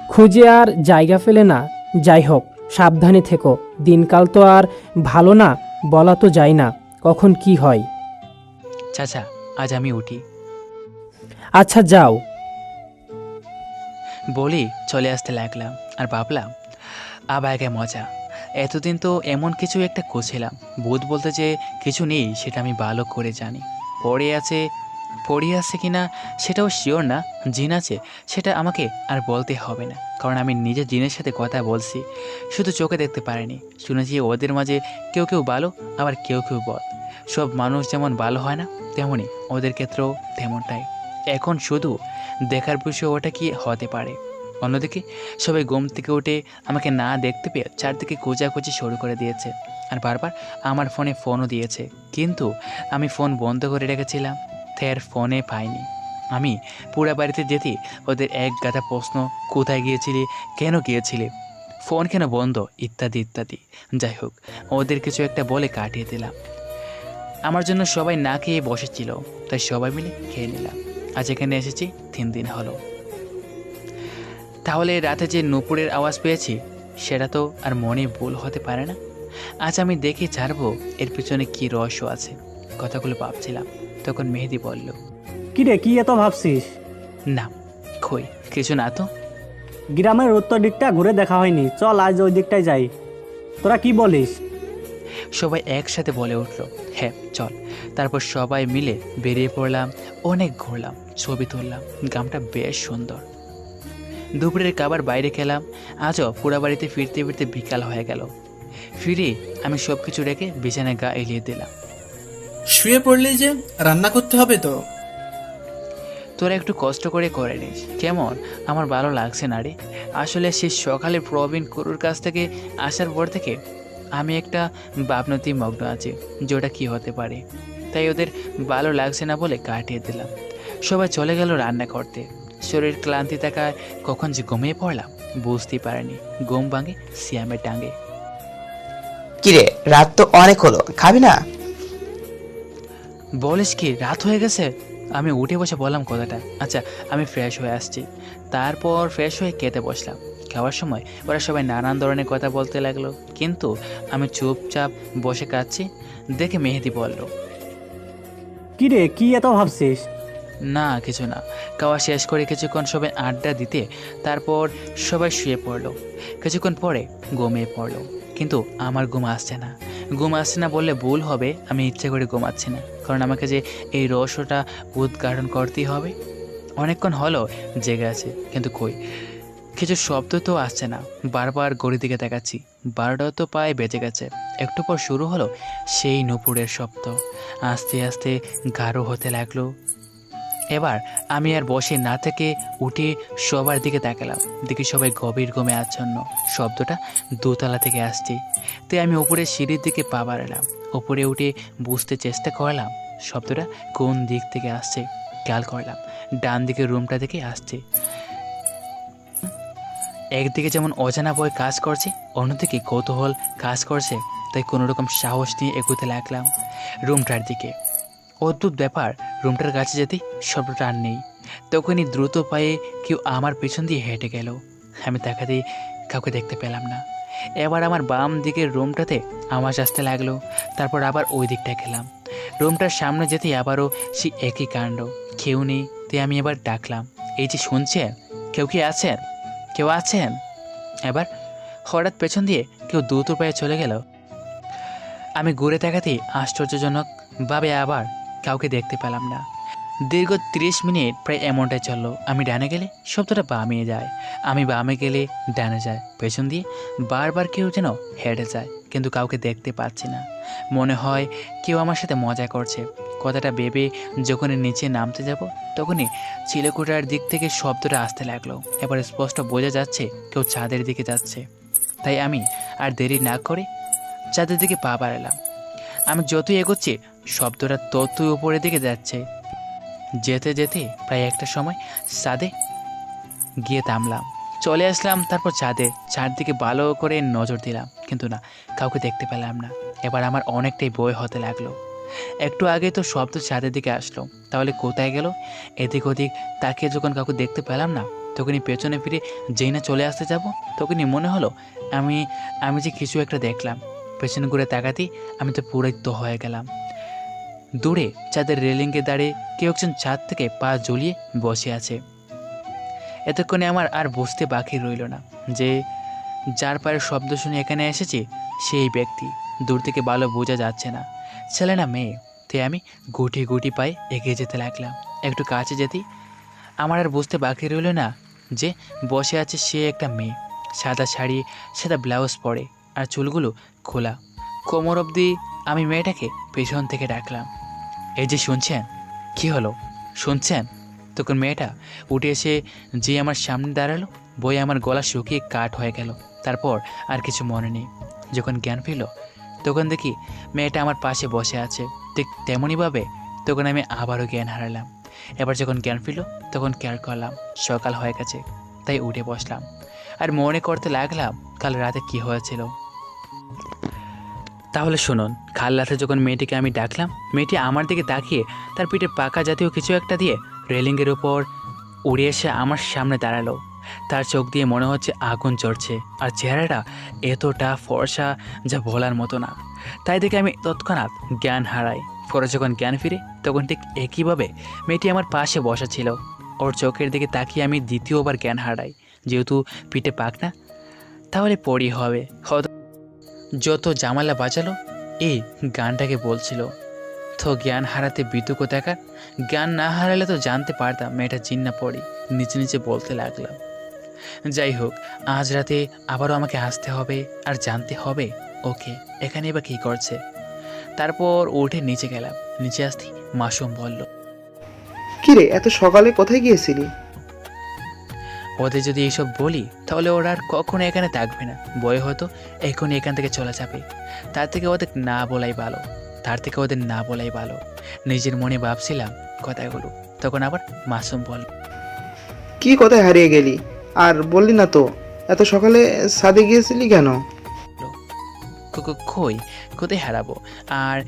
খুঁজে আর জায়গা ফেলে না। যাই হোক, সাবধানে থেকো। দিনকাল তো আর ভালো না, বলা তো যায় না কখন কি হয়। চাচা, আজ আমি উঠি। আচ্ছা যাও। বলি চলে আসতে লাগলাম আর ভাবলাম আবাগে মজা। এতদিন তো এমন কিছু একটা করছিলাম, ভূত বলতে যে কিছু নেই সেটা আমি ভালো করে জানি। পড়ে আছে কিনা সেটাও শিওর না। জিন আছে সেটা আমাকে আর বলতে হবে না, কারণ আমি নিজের জিনের সাথে কথা বলছি, শুধু চোখে দেখতে পারিনি। শুনেছি ওদের মাঝে কেউ কেউ ভালো, আবার কেউ কেউ বদ। সব মানুষ যেমন ভালো হয় না, তেমনই ওদের ক্ষেত্রেও তেমনটাই। এখন শুধু দেখার বিষয় ওটা কি হতে পারে। অন্যদিকে সবাই ঘুম থেকে উঠে আমাকে না দেখতে পেয়ে চারদিকে খোঁজাখুঁজি শুরু করে দিয়েছে, আর বারবার আমার ফোনও দিয়েছে, কিন্তু আমি ফোন বন্ধ করে রেখেছিলাম, তার ফোনে পাইনি। আমি পুরা বাড়িতে যেতে ওদের এক গাদা প্রশ্ন, কোথায় গিয়েছিলি, কেন গিয়েছিলি, ফোন কেন বন্ধ ইত্যাদি ইত্যাদি। যাই হোক, ওদের কিছু একটা বলে কাটিয়ে দিলাম। আমার জন্য সবাই না খেয়ে বসেছিল, তাই সবাই মিলে খেয়ে নিলাম। আজ এখানে এসেছি 3 দিন হলো। তাহলে রাতে যে নুপুরের আওয়াজ পেয়েছি সেটা তো আর মনে ভুল হতে পারে না। আজ আমি দেখে ছাড়বো এর পিছনে কি রহস্য আছে। কথাগুলো ভাবছিলাম, তখন মেহেদি বলল, কিরে কি এত ভাবছিস? না কই কিছু না তো। গ্রামের উত্তর দিকটা ঘুরে দেখা হয়নি, চল আজ ওই দিকটাই যাই। তোরা কি বলিস? সবাই একসাথে বলে উঠল, হ্যাঁ চল। তারপর সবাই মিলে বেরিয়ে পড়লাম। অনেক ঘুরলাম, ছবি তুললাম। গ্রামটা বেশ সুন্দর। দুপুরের খাবার বাইরে খেলাম। আজও পুরা বাড়িতে ফিরতে ফিরতে বিকাল হয়ে গেল। ফিরে আমি সব কিছু রেখে বিছানায় গা এলিয়ে দিলাম। শুয়ে পড়লি যে, রান্না করতে হবে তো। তোরা একটু কষ্ট করে নিস কেমন? আমার ভালো লাগছে না রে। আসলে সে সকালে প্রবীণ কুরুর কাছ থেকে আসার পর থেকে আমি একটা ভাবনাতেই মগ্ন আছি যে ওটা কী হতে পারে। তাই ওদের ভালো লাগছে না বলে কাটিয়ে দিলাম। সবাই চলে গেল রান্না করতে। শরীর ক্লান্তি থাকায় কখন যে ঘুমিয়ে পড়লাম বুঝতেই পারিনি। ঘুম ভাঙে সিয়ামের ডাঙ্গে। কিরে, রাত তো অনেক হলো, খাবি না? বলিস কি রাত হয়ে গেছে? আমি উঠে বসে বললাম কথাটা। আচ্ছা আমি ফ্রেশ হয়ে আসছি। তারপর ফ্রেশ হয়ে খেতে বসলাম। খাওয়ার সময় ওরা সবাই নানান ধরনের কথা বলতে লাগলো, কিন্তু আমি চুপচাপ বসে খাচ্ছি দেখে মেহেদি বলল, কিরে কি এত ভাবছিস? না কিছু না। খাওয়া শেষ করে কিছুক্ষণ সবাই আড্ডা দিতে তারপর সবাই শুয়ে পড়লো। কিছুক্ষণ পরে ঘুমিয়ে পড়লো, কিন্তু আমার ঘুম আসছে না। ঘুম আসছে না বললে ভুল হবে, আমি ইচ্ছে করে ঘুমাচ্ছি না, কারণ আমাকে যে এই রহস্যটা উদ্ঘাটন করতেই হবে। অনেকক্ষণ হলো জেগে আছে, কিন্তু কই কিছু শব্দ তো আসছে না। বারবার ঘড়ির দিকে দেখাচ্ছি, 12টা তো প্রায় বেজে গেছে। একটু পর শুরু হলো সেই নুপুরের শব্দ। আস্তে আস্তে গাঢ় হতে লাগলো। এবার আমি আর বসে না থেকে উঠে সবার দিকে তাকালাম। দেখি সবাই গভীর ঘুমে আচ্ছন্ন। শব্দটা দোতলা থেকে আসছে। তাই আমি উপরের সিঁড়ির দিকে পা বাড়ালাম। উপরে উঠে বুঝতে চেষ্টা করলাম শব্দটা কোন দিক থেকে আসছে। খেয়াল করলাম ডান দিকের রুমটা থেকে আসছে। একদিকে যেমন অজানা ভয় কাজ করছে, অন্যদিকে কৌতূহল কাজ করছে। তাই কোনোরকম সাহস নিয়ে এগোতে লাগলাম রুমটার দিকে। অদ্ভুত ব্যাপার, রুমটার কাছে যেতেই শব্দটা আর নেই। তখনই দ্রুত পায়ে কেউ আমার পেছন দিয়ে হেঁটে গেল। আমি তাকাতেই কাউকে দেখতে পেলাম না। এবার আমার বাম দিকের রুমটাতে আওয়াজ আসতে লাগলো। তারপর আবার ওই দিকটায় গেলাম। রুমটার সামনে যেতেই আবারও সেই একই কাণ্ড। কেউ নেই। তাই আমি এবার ডাকলাম, এই যে শুনছেন, কেউ কি আছেন? কেউ আছেন? এবার হঠাৎ পেছন দিয়ে কেউ দ্রুত পায়ে চলে গেল। আমি ঘুরে তাকাতেই আশ্চর্যজনকভাবে আবার কাউকে দেখতে পেলাম না। দীর্ঘ 30 মিনিট প্রায় এমনটাই চললো। আমি ডানে গেলে শব্দটা বামে যায়, আমি বামে গেলে ডানে যায়। পেছন দিয়ে বারবার কেউ যেন হেঁটে যায়, কিন্তু কাউকে দেখতে পাচ্ছি না। মনে হয় কেউ আমার সাথে মজা করছে। কথাটা ভেবে যখনই নিচে নামতে যাব তখনই চিলেকোঠার দিক থেকে শব্দটা আসতে লাগলো। এবার স্পষ্ট বোঝা যাচ্ছে কেউ ছাদের দিকে যাচ্ছে। তাই আমি আর দেরি না করে ছাদের দিকে পা বাড়ালাম। আমি যতই এগোচ্ছি শব্দটা ততই উপরের দিকে যাচ্ছে। যেতে যেতে প্রায় একটা সময় ছাদে গিয়ে থামলাম। চলে আসলাম তারপর ছাদে চারদিকে ভালো করে নজর দিলাম, কিন্তু না, কাউকে দেখতে পেলাম না। এবার আমার অনেকটাই ভয় হতে লাগলো। একটু আগে তো শব্দ ছাদের দিকে আসলো, তাহলে কোথায় গেল? এদিক ওদিক তাকিয়ে যখন কাউকে দেখতে পেলাম না, তখনই পেছনে ফিরে যেই না চলে আসতে যাব তখনই মনে হলো আমি যে কিছু একটা দেখলাম। পেছনে ঘুরে তাকাতেই আমি তো পুরোই তো হয়ে গেলাম। দূরে ছাদের রেলিংয়ে দাঁড়িয়ে কেউ একজন ছাদ থেকে পা ঝুলিয়ে বসে আছে। এতক্ষণে আমার আর বুঝতে বাকি রইল না যে যার পায়ের শব্দ শুনে এখানে এসেছি সেই ব্যক্তি। দূর থেকে ভালো বোঝা যাচ্ছে না ছেলে না মেয়ে। তাই আমি গুটি গুটি পায়ে এগিয়ে যেতে লাগলাম। একটু কাছে যেতেই আমার আর বুঝতে বাকি রইল না যে বসে আছে সে একটা মেয়ে। সাদা শাড়ি, সাদা ব্লাউজ পরে আর চুলগুলো খোলা কোমর অবধি। আমি মেয়েটাকে পেছন থেকে ডাকলাম, এই যে শুনছেন? কি হলো, শুনছেন? তখন মেয়েটা উঠে এসে যে আমার সামনে দাঁড়ালো, বই আমার গলা শুকিয়ে কাঠ হয়ে গেল। তারপর আর কিছু মনে নেই। যখন জ্ঞান ফিরল তখন দেখি মেয়েটা আমার পাশে বসে আছে। ঠিক তেমনইভাবে তখন আমি আবারও জ্ঞান হারালাম। এবার যখন জ্ঞান ফিরল তখন খেয়াল করলাম সকাল হয়ে গেছে। তাই উঠে বসলাম আর মনে করতে লাগলাম কাল রাতে কি হয়েছিল। তাহলে শুনুন, কাল রাতে যখন মেয়েটিকে আমি ডাকলাম, মেয়েটি আমার দিকে তাকিয়ে তার পিঠে পাকা জাতীয় কিছু একটা দিয়ে রেলিংয়ের ওপর উড়ে এসে আমার সামনে দাঁড়ালো। তার চোখ দিয়ে মনে হচ্ছে আগুন জ্বলছে, আর চেহারাটা এতটা ফর্সা যা বলার মতো না। তাই দেখে আমি তৎক্ষণাৎ জ্ঞান হারাই। পরে যখন জ্ঞান ফিরে তখন ঠিক একইভাবে মেয়েটি আমার পাশে বসা ছিল। ওর চোখের দিকে তাকিয়ে আমি দ্বিতীয়বার জ্ঞান হারাই। যেহেতু পিঠে পাক না, তাহলে পরই হবে। হয়তো যত জামালা বাঁচালো এই গানটাকে বলছিল। তো জ্ঞান হারাতে বিতুকো দেখা, জ্ঞান না হারালে তো জানতে পারতাম মেয়েটা জিন্না পড়ি। নিচে নিচে বলতে লাগলাম। যাই হোক, আজ রাতে আবারও আমাকে আসতে হবে আর জানতে হবে ওকে এখানে বা কী করছে। তারপর উঠে নিচে গেলাম। নিচে আসতেই মাসুম বলল, কিরে এত সকালে কোথায় গিয়েছিলি? ওদের যদি এইসব বলি তাহলে ওরা আর কখনো এখানে থাকবে না। বয়ে হয়তো এখনই এখান থেকে চলে যাবে। তার থেকে ওদের না বলাই ভালো। নিজের মনে ভাবছিলাম কথাগুলো, তখন আবার মাসুম বলল, কি কোথায় হারিয়ে গেলি? আর বললি না তো, এত সকালে ছাদে গিয়েছিলি কেন? কোথায় হারাবো? আর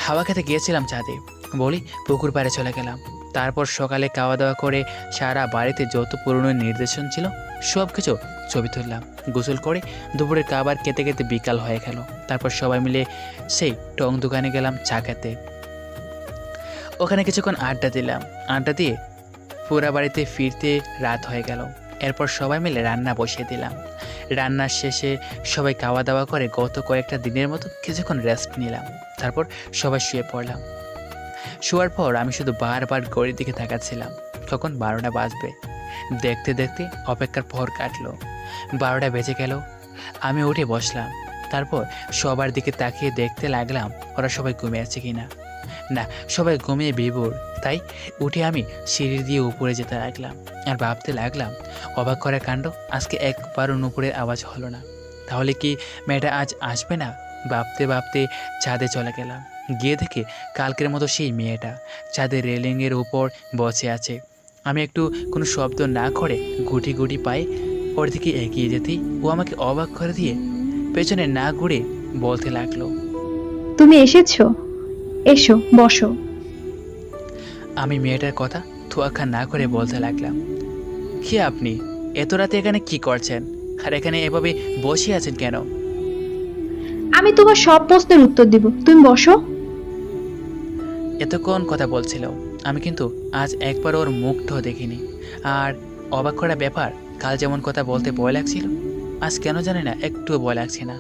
হাওয়া খেতে গিয়েছিলাম ছাদে। বলি পুকুর পাড়ে চলে গেলাম। তারপর সকালে খাওয়া দাওয়া করে সারা বাড়িতে যত পুরনো নির্দেশন ছিল সব কিছু ছবি তুললাম। গোসল করে দুপুরের খাবার খেতে খেতে বিকাল হয়ে গেল। তারপর সবাই মিলে সেই টং দোকানে গেলাম চা খেতে। ওখানে কিছুক্ষণ আড্ডা দিলাম। আড্ডা দিয়ে পুরা বাড়িতে ফিরতে রাত হয়ে গেল। এরপর সবাই মিলে রান্না বসিয়ে দিলাম। রান্নার শেষে সবাই খাওয়া দাওয়া করে গত কয়েকটা দিনের মতো কিছুক্ষণ রেস্ট নিলাম। তারপর সবাই শুয়ে পড়লাম। শোয়ার পর আমি শুধু বারবার ঘড়ির দিকে তাকাচ্ছিলাম কখন 12টা বাজবে। দেখতে দেখতে অপেক্ষার পর কাটলো। 12টা বেজে গেল। আমি উঠে বসলাম। তারপর সবার দিকে তাকিয়ে দেখতে লাগলাম ওরা সবাই ঘুমিয়েছে কিনা। না, সবাই ঘুমিয়ে বিভোর। তাই উঠে আমি সিঁড়ি দিয়ে উপরে যেতে লাগলাম আর ভাবতে লাগলাম, অবাক করা কাণ্ড, আজকে একবারও নুপুরের আওয়াজ হলো না। তাহলে কি মেয়েটা আজ আসবে না? ভাবতে ভাবতে ছাদে চলে গেলাম। গিয়ে দেখে কালকের মতো সেই মেয়েটা ছাদের রেলিংয়ের উপর বসে আছে। আমি একটু কোনো শব্দ না করে গুটি গুটি পায়ে ওর দিকে এগিয়ে যেতেই ও আমাকে অবাক করে দিয়ে পেছনে না ঘুরে বলতে লাগলো, তুমি এসেছো, এসো বসো। আমি মেয়েটার কথা তোয়াক্কা না করে বলতে লাগলাম, কি আপনি এত রাতে এখানে কি করছেন? আর এখানে এভাবে বসে আছেন কেন? আমি তোমার সব প্রশ্নের উত্তর দিব, তুমি বসো। এতক্ষণ কথা বলছিল, আমি কিন্তু আজ একবার ওর মুখটাও দেখিনি। আর অবাক করা ব্যাপার, কাল যেমন কথা বলতে ভয় লাগছিল, আজ কেন জানি না একটুও ভয় লাগছে না।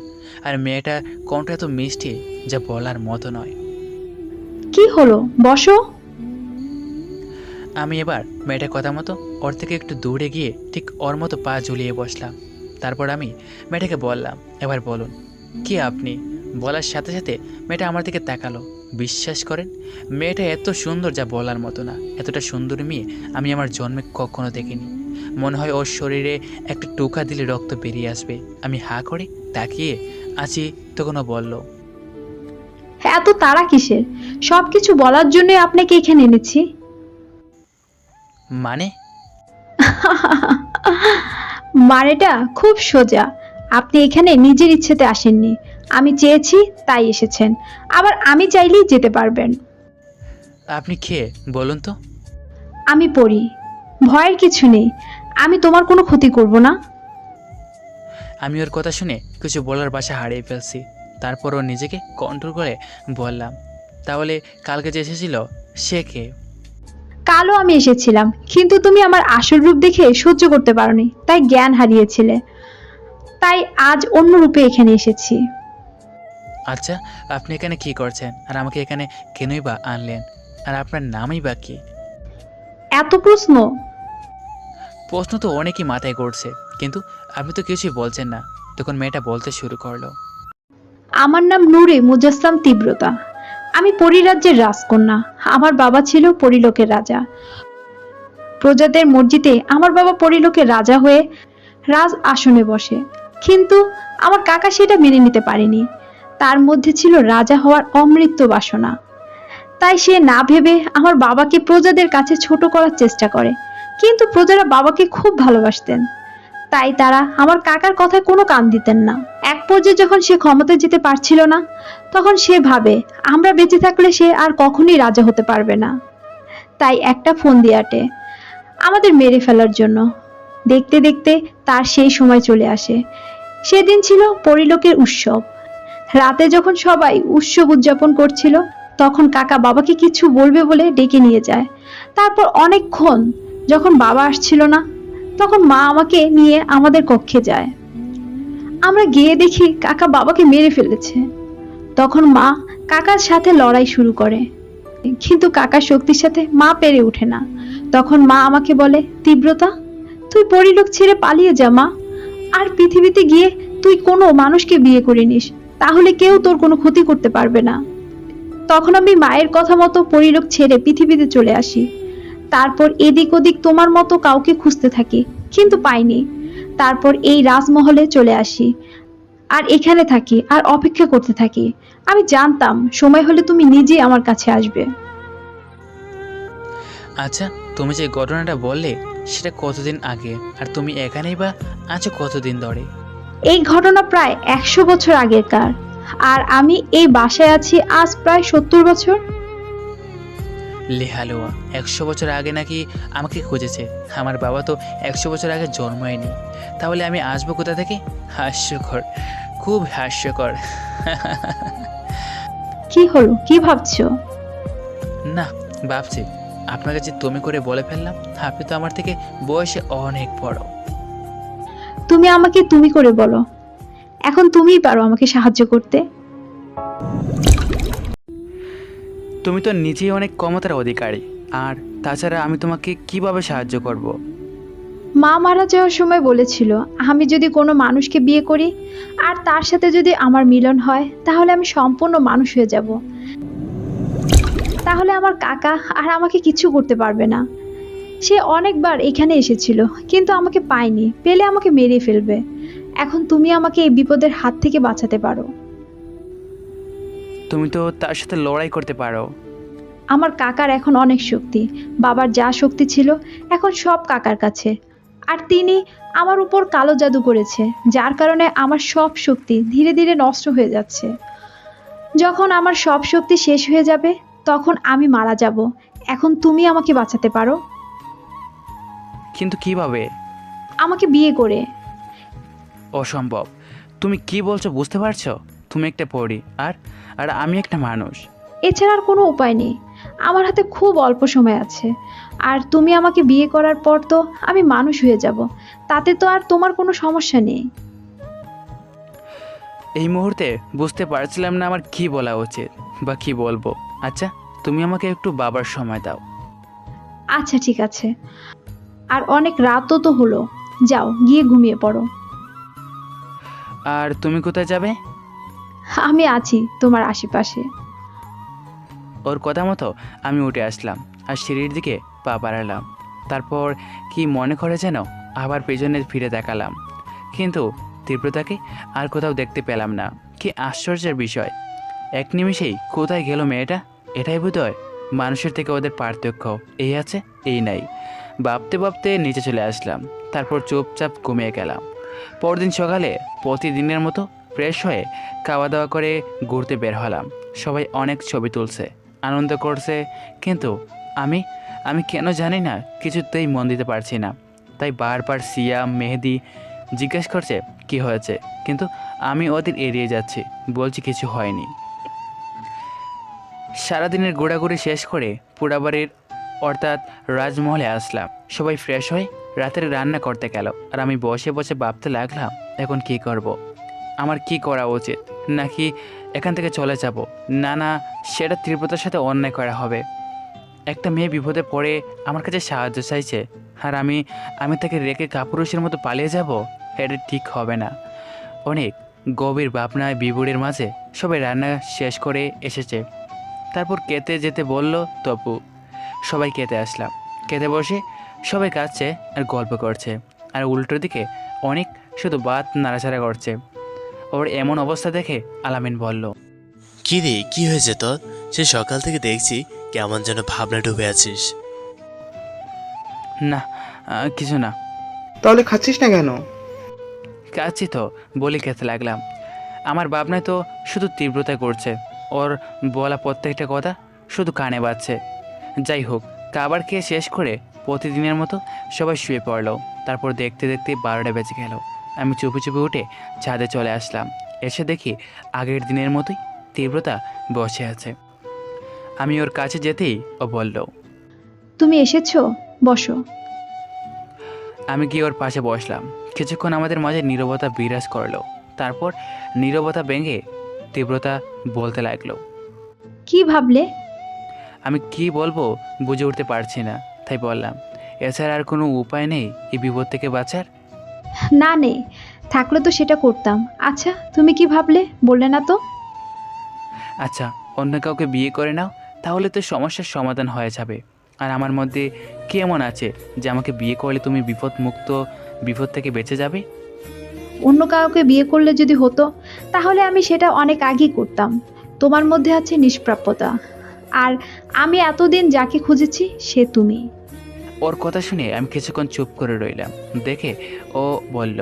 আর মেয়েটার কণ্ঠ এত মিষ্টি যা বলার মতো নয়। কি হলো, বসো। আমি এবার মেয়েটার কথা মতো ওর থেকে একটু দূরে গিয়ে ঠিক ওর মতো পা ঝুলিয়ে বসলাম। তারপর আমি মেয়েটাকে বললাম, এবার বলুন কে আপনি? বলার সাথে সাথে মেয়েটা আমার দিকে তাকালো। বিশ্বাস করেন, মেয়েটা এত সুন্দর যা বলার মতো না। এতটা সুন্দর মেয়ে আমি আমার জন্মে কখনো দেখিনি। মনে হয় ওর শরীরে একটা টোকা দিলে রক্ত বেরিয়ে আসবে। আমি হা করে তাকিয়ে আছি, তখনও বলল, এত তাড়া কিসের? সবকিছু বলার জন্য আপনাকে এখানে এনেছি। মানে? মানেটা খুব সোজা। আপনি এখানে নিজের ইচ্ছেতে আসেননি, আমি চেয়েছি তাই এসেছেন। আবার আমি চাইলেই যেতে পারবেন। আপনি কে বলুন তো? আমি পড়ি, ভয়ের কিছু নেই। আমি তোমার কোনো ক্ষতি করব না। আমি ওর কথা শুনে কিছু বলার ভাষা হারিয়ে ফেলছি। তারপর ও নিজেকে কন্ট্রোল করে বললাম, তাহলে কালকে যে এসেছিল সে কে? কালও আমি এসেছিলাম, কিন্তু তুমি আমার আসল রূপ দেখে সহ্য করতে পারোনি, তাই জ্ঞান হারিয়েছিলে। তাই আজ অন্য রূপে এখানে এসেছি। আচ্ছা, আপনি এখানে কি করছেন? আর আমাকে এখানে কেনই বা আনলেন? আর আপনার নামই বা কি? এত প্রশ্ন? প্রশ্ন তো অনেকই মাথায় ঘুরছে, কিন্তু আপনি তো কিছুই বলছেন না। তখন মেয়েটা বলতে শুরু করলো, আমার নাম নূরে মুজাসসাম তীব্রতা। আমি পরিরাজ্যের রাজকন্যা। আমার বাবা ছিল পরিলোকের রাজা। প্রজাদের মর্জিতে আমার বাবা পরিলোকের রাজা হয়ে রাজ আসনে বসে, কিন্তু আমার কাকা সেটা মেনে নিতে পারেনি। তার মধ্যে ছিল রাজা হওয়ার অমৃত বাসনা। তাই সে না ভেবে আমার বাবাকে প্রজাদের কাছে ছোট করার চেষ্টা করে, কিন্তু প্রজারা বাবাকে খুব ভালোবাসতেন। তাই তারা আমার কাকার কথায় কোনো কান দিতেন না। এক পর্যায়ে যখন সে ক্ষমতায় যেতে পারছিল না, তখন সে ভাবে আমরা বেঁচে থাকলে সে আর কখনোই রাজা হতে পারবে না। তাই একটা ফোন দিয়ে আটে আমাদের মেরে ফেলার জন্য। দেখতে দেখতে তার সেই সময় চলে আসে। সেদিন ছিল পরিলোকের উৎসব। রাতে যখন সবাই উৎসব উদযাপন করছিল, তখন কাকা বাবাকে কিছু বলবে বলে ডেকে নিয়ে যায়। তারপর অনেকক্ষণ যখন বাবা আসছিল না, তখন মা আমাকে নিয়ে আমাদের কক্ষে যায়। আমরা গিয়ে দেখি কাকা বাবাকে মেরে ফেলেছে। তখন মা কাকার সাথে লড়াই শুরু করে, কিন্তু কাকার শক্তির সাথে মা পেরে ওঠে না। তখন মা আমাকে বলে, তীব্রতা, তুই পরিলোক ছেড়ে পালিয়ে যা মা। আর পৃথিবীতে গিয়ে তুই কোনো মানুষকে বিয়ে করে নিস, তাহলে কেউ তোর কোনো ক্ষতি করতে পারবে না। তখন আমি মায়ের কথা মতো পরিলোক ছেড়ে পৃথিবীতে চলে আসি। তারপর এদিক ওদিক তোমার মতো কাউকে খুঁজতে থাকি, কিন্তু পাইনি। তারপর এই রাজমহলে চলে আসি আর এখানে থাকি আর অপেক্ষা করতে থাকি। আমি জানতাম সময় হলে তুমি নিজেই আমার কাছে আসবে। আচ্ছা, তুমি যে ঘটনাটা বললে সেটা কতদিন আগে, আর তুমি এখানেই বা আছো কতদিন ধরে? এই ঘটনা প্রায় 100 বছর আগেরকার, আর আমি এই বাসায় আছি আজ প্রায় 70 বছর। লেহালুয়া, 100 বছর আগে নাকি আমাকে খুঁজেছে? আমার বাবা তো 100 বছর আগে জন্মইনি, তাহলে আমি আসবো কোথা থেকে? হাস্যকর, খুব হাস্যকর। কি হলো, কি ভাবছো? না, ভাবছি আপনাকে যে তুমি করে বলে ফেললাম। আপনি তো আমার থেকে বয়সে অনেক বড়। তুমি আমাকে তুমি করে বলো, এখন তুমিই পারো আমাকে সাহায্য করতে। তুমি তো নিজেই অনেক ক্ষমতার অধিকারী, আর তাছাড়া আমি তোমাকে কিভাবে সাহায্য করব? মা মারা যাওয়ার সময় বলেছিল আমি যদি কোনো মানুষকে বিয়ে করি আর তার সাথে যদি আমার মিলন হয়, তাহলে আমি সম্পূর্ণ মানুষ হয়ে যাব। তাহলে আমার কাকা আর আমাকে কিছু করতে পারবে না। সে অনেকবার এখানে এসেছিল, কিন্তু আমাকে পায়নি, পেলে আমাকে মেরে ফেলবে। এখন তুমি আমাকে এই বিপদের হাত থেকে বাঁচাতে পারো। তুমি তো তার সাথে লড়াই করতে পারো। আমার কাকার এখন অনেক শক্তি, বাবার যা শক্তি ছিল এখন সব কাকার কাছে। আর তিনি আমার উপর কালো জাদু করেছে, যার কারণে আমার সব শক্তি ধীরে ধীরে নষ্ট হয়ে যাচ্ছে। যখন আমার সব শক্তি শেষ হয়ে যাবে, তখন আমি মারা যাব। এখন তুমি আমাকে বাঁচাতে পারো। কিন্তু কিভাবে? আমাকে বিয়ে করে। অসম্ভব। তুমি কি বলছো বুঝতে পারছো? তুমি একটা পরী, আর আর আমি একটা মানুষ। এছাড়া আর কোনো উপায় নেই। আমার হাতে খুব অল্প সময় আছে, আর তুমি আমাকে বিয়ে করার পর তো আমি মানুষ হয়ে যাব। তাতে তো আর তোমার কোনো সমস্যা নেই। এই মুহূর্তে বুঝতে পারছিলাম না আমার কি বলা উচিত বা কি বলবো। আচ্ছা, তুমি আমাকে একটু বাবার সময় দাও। আচ্ছা ঠিক আছে, আর অনেক রাতও তো হলো, যাও গিয়ে ঘুমিয়ে পড়ো। আর তুমি কোথায় যাবে? আমি আছি তোমার আশেপাশে। ওর কথা মতো আমি উঠে আসলাম আর সিঁড়ির দিকে পা বাড়ালাম। তারপর কি মনে করে যেন আবার পেছনে ফিরে তাকালাম, কিন্তু তীব্রতাকে আর কোথাও দেখতে পেলাম না। কি আশ্চর্যের বিষয়, এক নিমিষেই কোথায় গেল মেয়েটা? এটাই বোধহয় মানুষের থেকে ওদের পার্থক্য, এই আছে এই নাই। ভাবতে ভাবতে নিচে চলে আসলাম, তারপর চুপচাপ ঘুমিয়ে গেলাম। পরদিন সকালে প্রতিদিনের মতো ফ্রেশ হয়ে খাওয়া দাওয়া করে ঘুরতে বের হলাম। সবাই অনেক ছবি তুলছে, আনন্দ করছে, কিন্তু আমি আমি কেন জানি না কিছুতেই মন দিতে পারছি না। তাই বারবার সিয়াম, মেহেদি জিজ্ঞেস করছে কি হয়েছে, কিন্তু আমি ওদের এড়িয়ে যাচ্ছি, বলছি কিছু হয়নি। সারাদিনের ঘোরাঘুরি শেষ করে পোড়াবাড়ির অর্থাৎ রাজমহলে আসলাম। সবাই ফ্রেশ হয়ে রাতের রান্না করতে গেল, আর আমি বসে বসে ভাবতে লাগলাম এখন কি করব। আমার কি করা উচিত, নাকি এখান থেকে চলে যাব? না না, সেটা তীব্রতার সাথে অন্যায় করা হবে। একটা মেয়ে বিপদে পড়ে আমার কাছে সাহায্য চাইছে, আর আমি তাকে রেখে কাপুরুষের মতো পালিয়ে যাব? এটা ঠিক হবে না। অনেক গভীর ভাবনায় বিবুড়ের মাঝে সবাই রান্না শেষ করে এসেছে। তারপর খেতে যেতে বলল তপু। সবাই খেতে আসলাম। খেতে বসে সবাই কাঁদছে আর গল্প করছে, আর উল্টো দিকে অনেক শুধু ভাত নাড়াচাড়া করছে। ওর এমন অবস্থা দেখে আলামিন বলল, কি রে, কি হয়েছে তোর? সে সকাল থেকে দেখছি কেমন যেন ভাবনা ডুবে আছিস। না কিছু না। তাহলে খাচ্ছিস না কেন? কাচ্ছি তো, বলে খেতে লাগলাম। আমার ভাবনায় তো শুধু তীব্রতা করছে, ওর বলা প্রত্যেকটা কথা শুধু কানে বাজছে। যাই হোক, খাবার খেয়ে শেষ করে প্রতিদিনের মতো সবাই শুয়ে পড়লো। তারপর দেখতে দেখতে 12টা বেজে গেল। আমি চুপি চুপি উঠে ছাদে চলে আসলাম। এসে দেখি আগের দিনের মতোই তীব্রতা বসে আছে। আমি ওর কাছে যেতেই ও বলল, তুমি এসেছো, বসো। আমি গিয়ে ওর পাশে বসলাম। কিছুক্ষণ আমাদের মাঝে নীরবতা বিরাজ করলো। তারপর নীরবতা ভেঙে তীব্রতা বলতে লাগলো। কি ভাবলে? আমি কি বলবো বুঝে উঠতে পারছি না, তাই বললাম, এছাড়া আর কোনো উপায় নেই এই বিপদ থেকে বাঁচার? না নেই, থাকলে তো সেটা করতাম। আচ্ছা, তুমি কি ভাবলে বললে না তো? আচ্ছা, অন্য কাউকে বিয়ে করে নাও, তাহলে তো সমস্যার সমাধান হয়ে যাবে। আর আমার মধ্যে কি এমন আছে যে আমাকে বিয়ে করলে তুমি বিপদ থেকে বেঁচে যাবে? অন্য কাউকে বিয়ে করলে যদি হতো, তাহলে আমি সেটা অনেক আগেই করতাম। তোমার মধ্যে আছে নিষ্প্রাপ্যতা, আর আমি এতদিন যাকে খুঁজেছি সে তুমি। ওর কথা শুনে আমি কিছুক্ষণ চুপ করে রইলাম। দেখে ও বলল,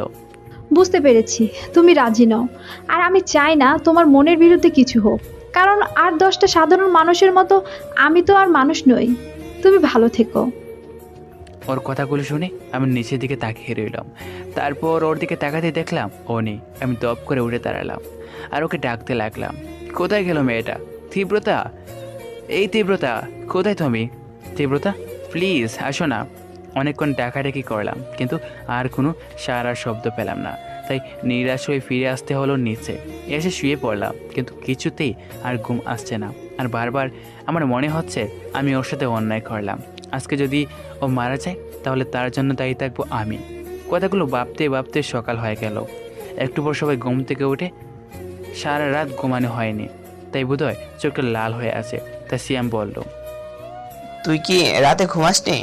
বুঝতে পেরেছি তুমি রাজি নও, আর আমি চাই না তোমার মনের বিরুদ্ধে কিছু হোক। কারণ আর 10টা সাধারণ মানুষের মতো আমি তো আর মানুষ নই। তুমি ভালো থেকো। ওর কথাগুলো শুনে আমি নিচের দিকে তাকিয়ে রইলাম। তারপর ওর দিকে তাকাতে দেখলাম ও নেই। আমি দপ করে উঠে দাঁড়ালাম আর ওকে ডাকতে লাগলাম। কোথায় গেল মেয়েটা? তীব্রতা, এই তীব্রতা, কোথায় তুমি? তীব্রতা, প্লিজ আসো না। অনেকক্ষণ ডাকাডাকি করলাম, কিন্তু আর কোনো সারার শব্দ পেলাম না। তাই নিরাশ হয়ে ফিরে আসতে হলো নিচে। এসে শুয়ে পড়লাম, কিন্তু কিছুতেই আর ঘুম আসছে না। আর বারবার আমার মনে হচ্ছে আমি ওর সাথে অন্যায় করলাম। আজকে যদি ও মারা যায়, তাহলে তার জন্য দায়ী থাকবো আমি। কথাগুলো ভাবতে ভাবতে সকাল হয়ে গেল। একটু পর সবাই ঘুম থেকে উঠে সারা রাত ঘুমানো হয়নি, তাই বোধহয় চোখটা লাল হয়ে আছে। তা সিয়াম বলল, তুই কি রাতে ঘুমাসনি?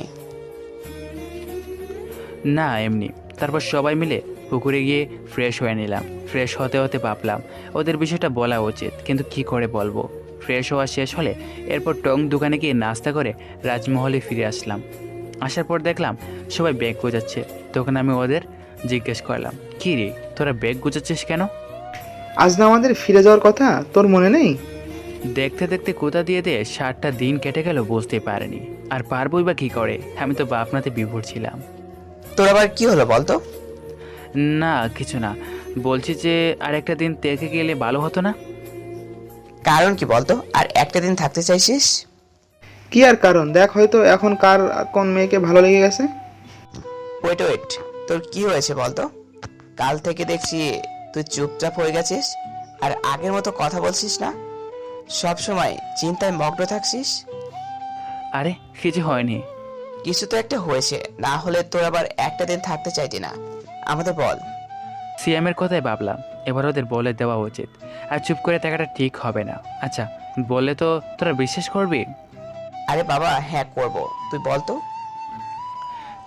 না, এমনি। তারপর সবাই মিলে পুকুরে গিয়ে ফ্রেশ হয়ে নিলাম। ফ্রেশ হতে হতে ভাবলাম ওদের বিষয়টা বলা উচিত, কিন্তু কি করে বলবো। ফ্রেশ হওয়া শেষ হলে এরপর টং দোকানে গিয়ে নাস্তা করে রাজমহলে ফিরে আসলাম। আসার পর দেখলাম সবাই ব্যাগ গোছাচ্ছে। তখন আমি ওদের জিজ্ঞেস করলাম, কী রে, তোরা ব্যাগ গোছাচ্ছিস কেন? আজ না আমাদের ফিরে যাওয়ার কথা, তোর মনে নেই? দেখতে দেখতে কোথা দিয়ে 7টা দিন কেটে গেল বুঝতে পারিনি। আর পারবই বা কী করে, আমি তো ভাবনাতে বিভোর ছিলাম। তোর আবার কি হলো বলতো? না, কিছু না। বলছি যে আর একটা দিন থেকে গেলে ভালো হতো না? কারণ কি বলতো? আর একটা দিন থাকতে চাইছিস? কি আর কারণ, দেখ হয়তো এখন কার কোন মেয়েকে ভালো লেগে গেছে। ওয়েট ওয়েট, তোর কি হয়েছে বলতো? কাল থেকে দেখছি তুই চুপচাপ হয়ে গেছিস, আর আগের মতো কথা বলছিস না, সব সময় চিন্তায় মগ্ন থাকছিস। আরে কিছু হয়নি। কিছু তো একটা হয়েছে, না হলে তোর আবার একটা দিন থাকতে চাইতি না। আমাদের বল। সিএমের কথাই ভাবলাম এবার ওদের বলে দেওয়া উচিত, আর চুপ করে থাকাটা ঠিক হবে না। আচ্ছা, বললে তো তোরা বিশ্বাস করবি? আরে বাবা, হ্যাঁ করব, তুই বল তো।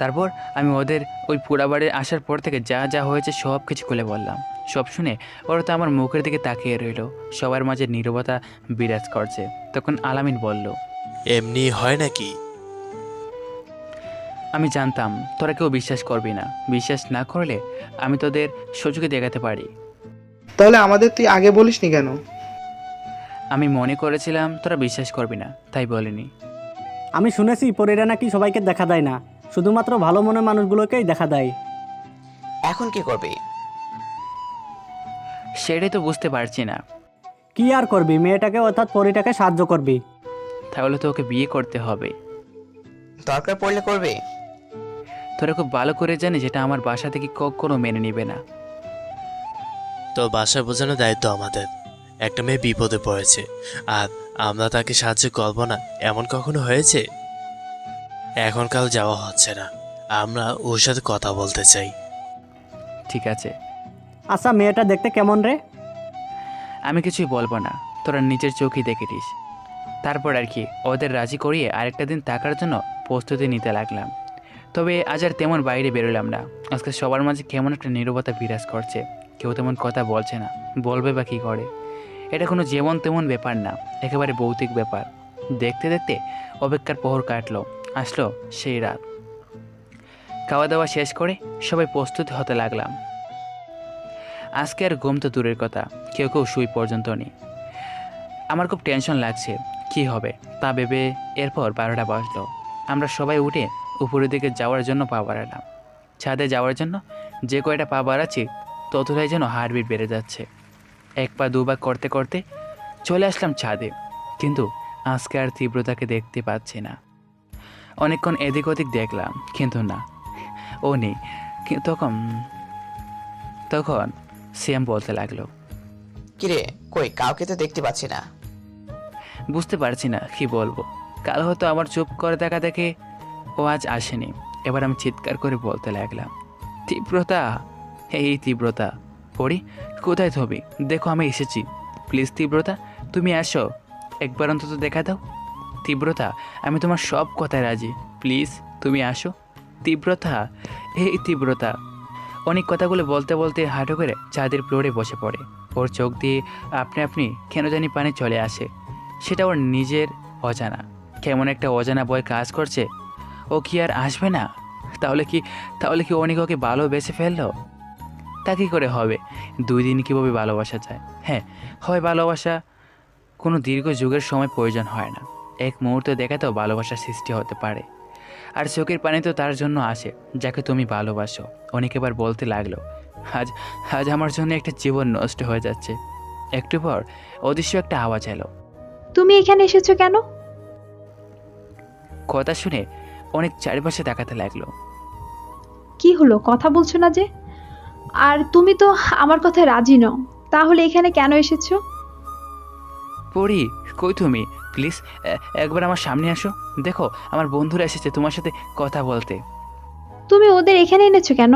তারপর আমি ওদের ওই পোড়াবাড়ি আসার পর থেকে যা যা হয়েছে সব কিছু খুলে বললাম। সব শুনে ওরা তো আমার মুখের দিকে তাকিয়ে রইল। সবার মাঝে নীরবতা বিরাজ করছে। তখন আলামিন বলল, এমনি হয় নাকি? আমি জানতাম তোরা কেউ বিশ্বাস করবি না। বিশ্বাস না করলে আমি তোদের সুযোগে দেখাতে পারি। তাহলে আমাদের তুই আগে বলিসনি কেন? আমি মনে করেছিলাম তোরা বিশ্বাস করবি না, তাই বলিনি। আমি শুনেছি পরীরা নাকি সবাইকে দেখা দেয় না, শুধুমাত্র ভালো মনের মানুষগুলোকেই দেখা দেয়। এখন কি করবি? সেটাই তো বুঝতে পারছি না। কি আর করবি, মেয়েটাকে অর্থাৎ পরীটাকে সাহায্য করবি। তাহলে তো ওকে বিয়ে করতে হবে। দরকার পড়লে করবি। তোরা খুব ভালো করে জানি যেটা আমার বাসা থেকে কখনো মেনে নেবে না। তো বাসা বোঝানোর দায়িত্ব আমাদের। একটা মেয়ে বিপদে পড়েছে, আর আমরা তাকে সাহায্য করবো না এমন কখনো হয়েছে? এখন কাল যাওয়া হচ্ছে না, আমরা ওর সাথে কথা বলতে চাই। ঠিক আছে। আচ্ছা, মেয়েটা দেখতে কেমন রে? আমি কিছুই বলবো না, তোরা নিজের চোখেই দেখেছিস। তারপর আর কি ওদের রাজি করিয়ে আরেকটা দিন থাকার জন্য প্রস্তুতি নিতে লাগলাম। তবে আজ আর তেমন বাইরে বেরোলাম না। আজকে সবার মাঝে কেমন একটা নীরবতা বিরাজ করছে। কেউ তেমন কথা বলছে না, বলবে বা কী করে। এটা কোনো যেমন তেমন ব্যাপার না, একেবারে ভৌতিক ব্যাপার। দেখতে দেখতে অপেক্ষার প্রহর কাটলো। আসলো সেই রাত। খাওয়া দাওয়া শেষ করে সবাই প্রস্তুত হতে লাগলাম। আজকে আর ঘুম তো দূরের কথা, কেউ কেউ শুই পর্যন্ত নেই। আমার খুব টেনশন লাগছে, কি হবে তা ভেবে এরপর 12টা বাজলো। আমরা সবাই উঠে উপরের দিকে যাওয়ার জন্য পা বাড়ালাম। ছাদে যাওয়ার জন্য যে কয়টা পা বাড়াচ্ছি ততটাই যেন হার্টবিট বেড়ে যাচ্ছে। এক পা দুবার করতে করতে চলে আসলাম ছাদে, কিন্তু আজকে আর তীব্রতাকে দেখতে পাচ্ছি না। অনেকক্ষণ এদিক ওদিক দেখলাম, কিন্তু না, ও নেই। তখন তখন শ্যাম বলতে লাগলো, কিরে কই কাউকে তো দেখতে পাচ্ছি না। বুঝতে পারছি না কি বলবো। কাল হয়তো আমার চুপ করে দেখা দেখে ও আজ আসেনি। এবার আমি চিৎকার করে বলতে লাগলাম, তীব্রতা, এই তীব্রতা, পড়ি কোথায় তুমি? দেখো আমি এসেছি, প্লিজ তীব্রতা তুমি আসো, একবার অন্তত দেখা দাও। তীব্রতা, আমি তোমার সব কথায় রাজি, প্লিজ তুমি আসো। তীব্রতা, এই তীব্রতা। অনেক কথাগুলো বলতে বলতে হাঁটু করে চাঁদের ফ্লোরে বসে পড়ে। ওর চোখ দিয়ে আপনি আপনি কেন জানি পানি চলে আসে। সেটা ওর নিজের অজানা, কেমন একটা অজানা ভয় কাজ করছে। ও কি আর আসবে না? তাহলে কি অনেক ওকে ভালোবেসে ফেললো? তা কী করে হবে? 2 দিন কীভাবে ভালোবাসা যায়? হ্যাঁ, হয় ভালোবাসা কোনো দীর্ঘ যুগের সময় প্রয়োজন হয় না, এক মুহূর্তে দেখাতেও ভালোবাসার সৃষ্টি হতে পারে। আর চোখের পানি তো তার জন্য আসে যাকে তুমি ভালোবাসো। অনেক এবার বলতে লাগলো, আজ আজ আমার জন্য একটা জীবন নষ্ট হয়ে যাচ্ছে। একটু পর অদৃশ্য একটা আওয়াজ এলো। তুমি এখানে এসেছো কেন? কথা শুনে অনেক চারিপাশে তাকাতে লাগলো। কি হলো, কথা বলছো না যে? আর তুমি তো আমার কথায় রাজি নও, তাহলে এখানে কেন এসেছো? পড়ি, কই তুমি? প্লিজ একবার আমার সামনে আসো। দেখো আমার বন্ধুরা এসেছে তোমার সাথে কথা বলতে। তুমি ওদের এখানে এনেছো কেন?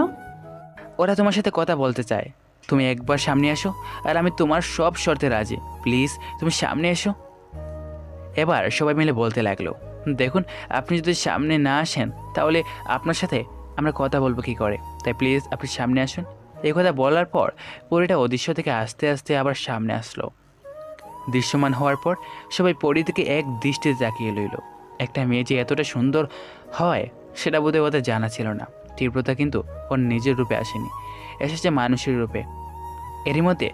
ওরা তোমার সাথে কথা বলতে চায়। তুমি একবার সামনে আসো, আর আমি তোমার সব শর্তে রাজি। প্লিজ তুমি সামনে এসো। এবার সবাই মিলে বলতে লাগলো, দেখুন আপনি যদি সামনে না আসেন তাহলে আপনার সাথে আমরা কথা বলবো কী করে, তাই প্লিজ আপনি সামনে আসুন। এই কথা বলার পর পরীটা অদৃশ্য থেকে আস্তে আস্তে আবার সামনে আসলো। দৃশ্যমান হওয়ার পর সবাই পরী থেকে এক দৃষ্টিতে তাকিয়ে লইল। একটা মেয়ে যে এতটা সুন্দর হয় সেটা বোধহয় ওদের জানা ছিল না। তীব্রতা কিন্তু ওর নিজের রূপে আসেনি, এসেছে মানুষের রূপে। এরই মধ্যে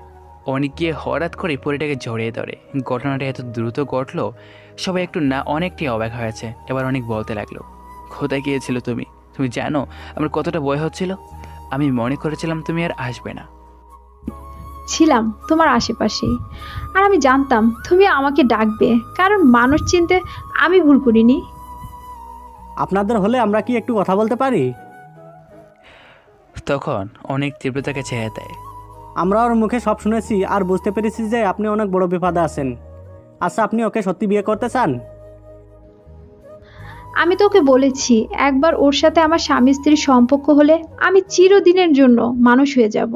অনেক গিয়ে হঠাৎ করে পরীটাকে জড়িয়ে ধরে। ঘটনাটা এত দ্রুত ঘটলো, সবাই একটু না অনেকটাই অবাক হয়েছে। এবার অনেক বলতে লাগলো, কোথায় গিয়েছিল তুমি? তুমি জানো আমার কতটা ভয় হচ্ছিল? আমি মনে করেছিলাম তুমি আর আসবে না। ছিলাম তোমার আশেপাশেই, আর আমি জানতাম তুমি আমাকে ডাকবে, কারণ মানুষ চিনতে আমি ভুল করিনি। আপনাদের হলে আমরা কি একটু কথা বলতে পারি? তখন অনেক তীব্রতাকে ছেড়ে দেয়। আমরা ওর মুখে সব শুনেছি আর বুঝতে পেরেছি যে আপনি অনেক বড় বিপদে আছেন। আচ্ছা, আপনি ওকে সত্যি বিয়ে করতে চান? আমি তোকে বলেছি, একবার ওর সাথে আমার স্বামী স্ত্রীর সম্পর্ক হলে আমি চিরদিনের জন্য মানুষ হয়ে যাব।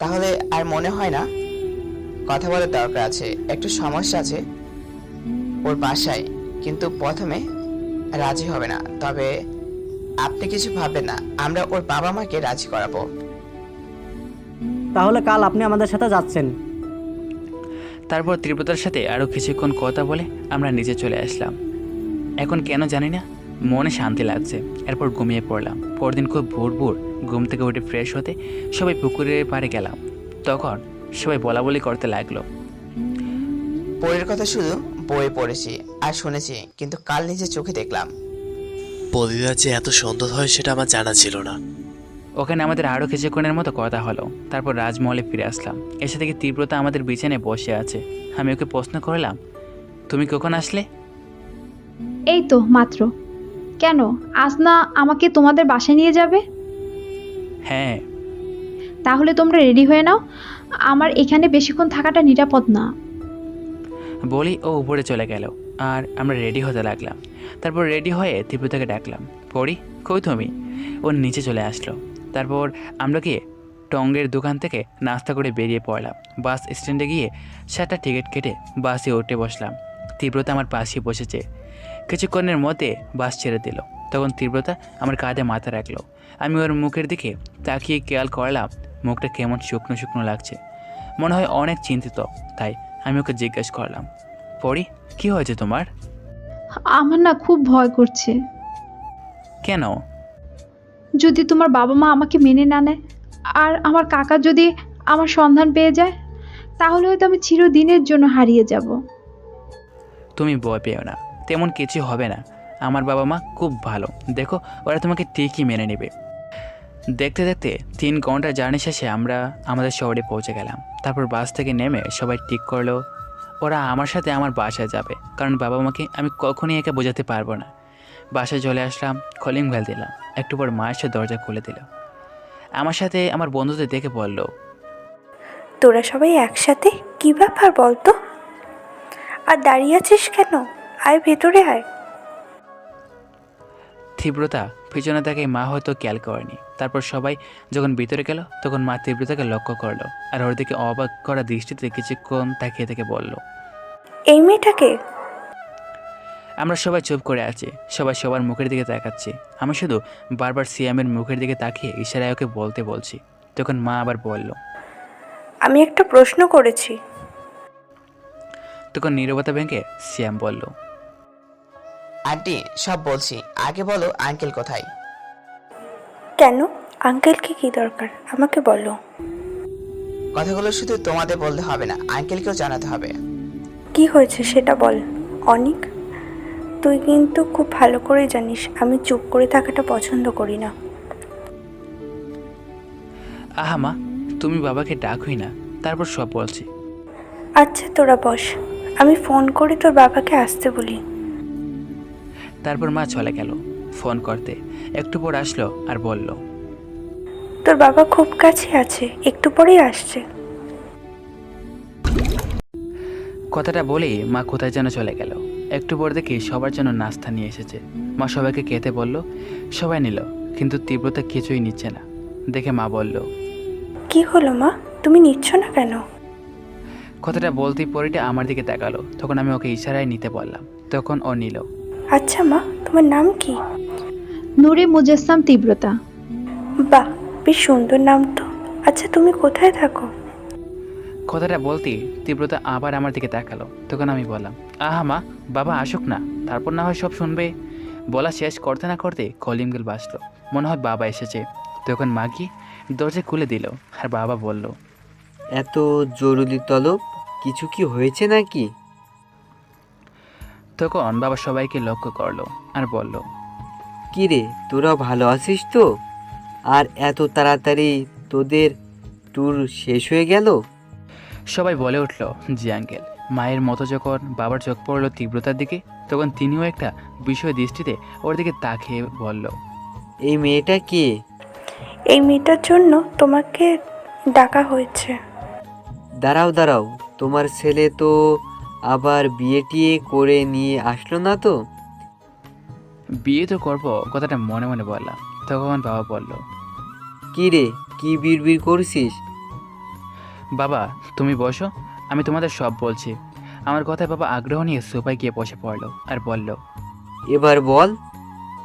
তাহলে আর মনে হয় না কথা বলার দরকার আছে? একটু সমস্যা আছে ওর বাসায়, কিন্তু প্রথমে রাজি হবে না। তবে আপনি কিছু ভাববেন না, আমরা ওর বাবা মাকে রাজি করাবো। তাহলে কাল আপনি আমাদের সাথে যাচ্ছেন। তারপর তীব্রতার সাথে আরও কিছুক্ষণ কথা বলে আমরা নিচে চলে আসলাম। এখন কেন জানি না মনে শান্তি লাগছে। এরপর ঘুমিয়ে পড়লাম। পরদিন খুব ভোর ঘুম থেকে উঠে ফ্রেশ হতে সবাই পুকুরের পাড়ে গেলাম। তখন সবাই বলাবলি করতে লাগলো, পরের কথা শুধু বইয়ে পড়েছি আর শুনেছি, কিন্তু কাল নিজে চোখে দেখলাম। পরীরা যে এত সুন্দর হয় সেটা আমার জানা ছিল না। ওখানে আমাদের আরও কিছুক্ষণের মতো কথা হলো। তারপর রাজমহলে ফিরে আসলাম। এসে থেকে তীব্রতা আমাদের বিছানায় বসে আছে। আমি ওকে প্রশ্ন করলাম, তুমি কখন আসলে? এই তো মাত্র। কেন, আজ না আমাকে তোমাদের বাসায় নিয়ে যাবে? হ্যাঁ। তাহলে তোমরা রেডি হয়ে নাও, আমার এখানে বেশিক্ষণ থাকাটা নিরাপদ না। বলি ও উপরে চলে গেল আর আমরা রেডি হতে লাগলাম। তারপর রেডি হয়ে তীব্রতাকে ডাকলাম, পড়ি কই তুমি? ও নিচে চলে আসলো। তারপর আমরা গিয়ে টঙ্গের দোকান থেকে নাস্তা করে বেরিয়ে পড়লাম। বাস স্ট্যান্ডে গিয়ে 7টা টিকিট কেটে বাসে উঠে বসলাম। তীব্রতা আমার পাশে বসেছে। কিছুক্ষণের মধ্যে বাস ছেড়ে দিল। তখন তীব্রতা আমার কাঁধে মাথা রাখলো। আমি ওর মুখের দিকে তাকিয়ে খেয়াল করলাম মুখটা কেমন শুকনো শুকনো লাগছে, মনে হয় অনেক চিন্তিত। তাই আমি ওকে জিজ্ঞেস করলাম, পড়ি কি হয়েছে তোমার? আমার না খুব ভয় করছে। কেন? যদি তোমার বাবা মা আমাকে মেনে না নেয়? আর আমার কাকা যদি আমার সন্ধান পেয়ে যায়, তাহলে হয়তো আমি চিরদিনের জন্য হারিয়ে যাব। তুমি ভয় পেও না, তেমন কিছু হবে না। আমার বাবা মা খুব ভালো, দেখো ওরা তোমাকে ঠিকই মেনে নেবে। দেখতে দেখতে 3 ঘন্টা জার্নি শেষে আমরা আমাদের শহরে পৌঁছে গেলাম। তারপর বাস থেকে নেমে সবাই ঠিক করলো ওরা আমার সাথে আমার বাসায় যাবে, কারণ বাবা মাকে আমি কখনই একে বোঝাতে পারবো না। বাসায় চলে আসলাম, কলিং বেল দিলাম। একটু পর মা এসে দরজা খুলে দিল। আমার সাথে আমার বন্ধুদের দেখে বলল, তোরা সবাই একসাথে, কি ব্যাপার বলতো? আর দাঁড়িয়ে আছিস কেন? আয় ভেতরে আয়। তীব্রতা পিছনে তাকে মা হয়তো খেয়াল করেনি। তারপর সবাই যখন ভিতরে গেল তখন মা তীব্রতাকে লক্ষ্য করলো আর ওর দিকে অবাক করা দৃষ্টিতে কিছুক্ষণ তাকিয়ে থেকে বলল, এই মেয়েটাকে? আমরা সবাই চুপ করে আছি, সবাই সবার মুখের দিকে তাকাচ্ছি। আমি শুধু বারবার সিয়ামের মুখের দিকে তাকিয়ে ইশারায় ওকে বলতে বলছি। তখন মা আবার বলল, আমি একটা প্রশ্ন করেছি। তখন নীরবতা ভেঙে সিয়াম বলল, আন্টি সব বলছি, আগে বলো আঙ্কেল কোথায়? কেন? আঙ্কেলকে কি দরকার? আমাকে বলো। কথাগুলো শুধু তোমাদের বলতে হবে না, আঙ্কেলকেও জানাতে হবে। কি হয়েছে সেটা বল। অনিক, তুই কিন্তু খুব ভালো করে জানিস আমি চুপ করে থাকাটা পছন্দ করি না। আহা মা, তুমি বাবাকে ডাকই না, তারপর সব বলছি। আচ্ছা তোরা বস, আমি ফোন করে তোর বাবাকে আসতে বলি। তারপর মা চলে গেল ফোন করতে। একটু পর আসলো আর বলল, তোর বাবা খুব কাছে আছে, একটু পরেই আসছে। কথাটা বলেই মা কোথায় যেন চলে গেল। একটু পর দেখি সবার জন্য নাস্তা নিয়ে এসেছে। মা সবাইকে খেতে বলল, সবাই নিল, কিন্তু তীব্রতা কিছুই নিচ্ছে না। দেখে মা বলল, কি হলো মা, তুমি নিচ্ছ না কেন? কথাটা বলতেই পরিটা আমার দিকে তাকালো। তখন আমি ওকে ইশারায় নিতে বললাম, তখন ও নিল। আচ্ছা মা, তোমার নাম কি? নূরে মুজাসসাম তীব্রতা। বাহ, বেশ সুন্দর নাম তো। আচ্ছা তুমি কোথায় থাকো? কথাটা বলতেই তীব্রতা আবার আমার দিকে তাকালো। তখন আমি বললাম, আহা মা, বাবা আসুক না, তারপর না হয় সব শুনবে। বলা শেষ করতে না করতে কলিং বেল বাজলো, মনে হয় বাবা এসেছে। তখন মা গিয়ে দরজা খুলে দিল আর বাবা বলল, এত জরুরি তলব, কিছু কি হয়েছে নাকি? তখন বাবা সবাইকে লক্ষ্য করলো আর বলল, কি রে, তোরা ভালো আছিস তো? আর এত তাড়াতাড়ি তোদের ট্যুর শেষ হয়ে গেল? সবাই বলে উঠল, জি আঙ্কেল। মায়ের মতো যখন বাবার চোখ পড়লো তীব্রতার দিকে, তখন তিনিও একটা বিষয় দৃষ্টিতে ওর দিকে তাকিয়ে বলল, এই মেয়েটা কে? এই মেয়েটার জন্য তোমাকে ডাকা হয়েছে। দাঁড়াও দাঁড়াও, তোমার ছেলে তো আবার বিয়ে টিয়ে করে নিয়ে আসলো না তো? বিয়ে তো করবো, কথাটা মনে মনে বললাম। তখন বাবা বলল, কি রে, কি বিড়বিড় করছিস? বাবা তুমি বসো, আমি তোমাদের সব বলছি। আমার কথায় বাবা আগ্রহ নিয়ে সোফায় গিয়ে বসে পড়লো আর বলল, এবার বল।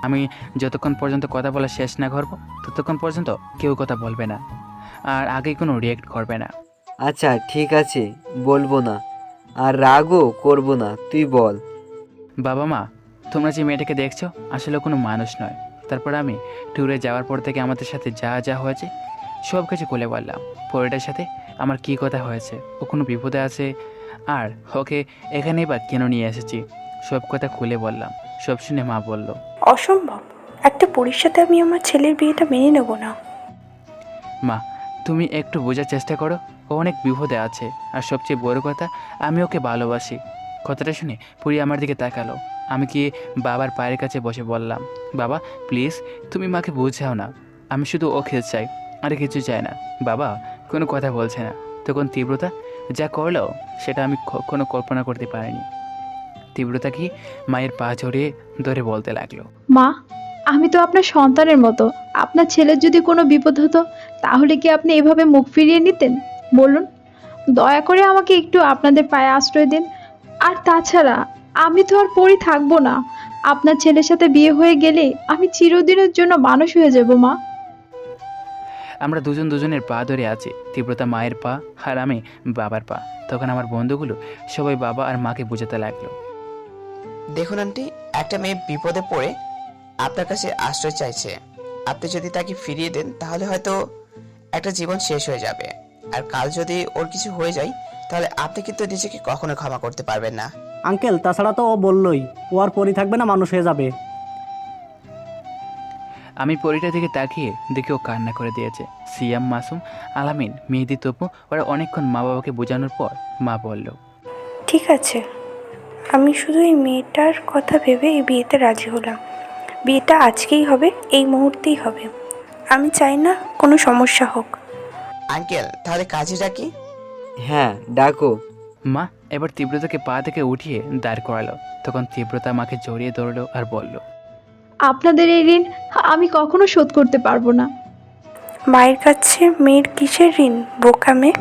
আমি যতক্ষণ পর্যন্ত কথা বলা শেষ না করবো ততক্ষণ পর্যন্ত কেউ কথা বলবে না, আর আগে কোনো রিয়েক্ট করবে না। আচ্ছা ঠিক আছে, বলবো না, আর রাগও করবো না, তুই বল। বাবা মা, তোমরা যে মেয়েটাকে দেখছো আসলে কোনো মানুষ নয়। তারপর আমি ট্যুরে যাওয়ার পর থেকে আমাদের সাথে যা যা হয়েছে সব কিছু খুলে বললাম। পরিটার সাথে আমার কী কথা হয়েছে, ও কোনো বিপদে আছে, আর ওকে এখানেই বা কেন নিয়ে এসেছি, সব কথা খুলে বললাম। সব শুনে মা বলল, অসম্ভব, একটা পরীর সাথে আমি আমার ছেলের বিয়েটা মেনে নেব না। মা তুমি একটু বোঝার চেষ্টা করো, ও অনেক বিপদে আছে, আর সবচেয়ে বড় কথা আমি ওকে ভালোবাসি। কথাটা শুনে পুরি আমার দিকে তাকালো। আমি কি বাবার পায়ের কাছে বসে বললাম, বাবা প্লিজ তুমি মাকে বোঝাও না, আমি শুধু ওকে চাই, আর কিছু চাই না। বাবা কোনো কথা বলছে না। তখন তীব্রতা যা করলো সেটা আমি কখনো কল্পনা করতে পারিনি। তীব্রতা কি মায়ের পা জড়িয়ে ধরে বলতে লাগলো, মা, আমি তো আপনার সন্তানের মতো। আপনার ছেলের যদি কোনো বিপদ হতো, তাহলে কি আপনি এভাবে মুখ ফিরিয়ে নিতেন? বলুন, দয়া করে আমাকে একটু আপনাদের পায়ে আশ্রয় দিন। আর তাছাড়া আমি তো আর পড়ে থাকবো না। আপনার ছেলের সাথে বিয়ে হয়ে গেলে আমি চিরদিনের জন্য মানুষ হয়ে যাব মা। আমরা দুজন দুজনের পা ধরে আছি, তীব্রতা মায়ের পা আর আমি বাবার পা। তখন আমার বন্ধুগুলো সবাই বাবা আর মাকে বোঝাতে লাগলো, দেখুন আন্টি, একটা মেয়ে বিপদে পড়ে আপনার কাছে আশ্রয় চাইছে। আপনি যদি তাকে ফিরিয়ে দেন তাহলে হয়তো একটা জীবন শেষ হয়ে যাবে। আর কাল যদি ওর কিছু হয়ে যায় তাহলে আপনি কিন্তু নিজেকে কখনো ক্ষমা করতে পারবেন না। আঙ্কেল, তাছাড়া তো ও বললই ও আর পরি থাকবে না, মানুষ হয়ে যাবে। আমি পরিটার দিকে তাকিয়ে দেখে ও কান্না করে দিয়েছে। সিয়াম, মাসুম, আলামিন, মেহেদি, তপু ওরা অনেকক্ষণ মা বাবাকে বোঝানোর পর মা বলল, ঠিক আছে, আমি শুধু এই মেয়েটার কথা ভেবে এই বিয়েতে রাজি হলাম। বিয়েটা আজকেই হবে, এই মুহূর্তেই হবে। আমি চাই না কোনো সমস্যা হোক। আঙ্কেল, তাহলে কাজে ডাকি? হ্যাঁ, ডাকো। মা এবার তীব্রতাকে পা থেকে উঠিয়ে দাঁড় করালো। তখন তীব্রতা মাকে জড়িয়ে ধরলো আর বলল, আপনাদের এই ঋণ আমি কখনো শোধ করতে পারবো না। মায়ের কাছে মেয়ের কিসের ঋণ, বোকা মেয়ে?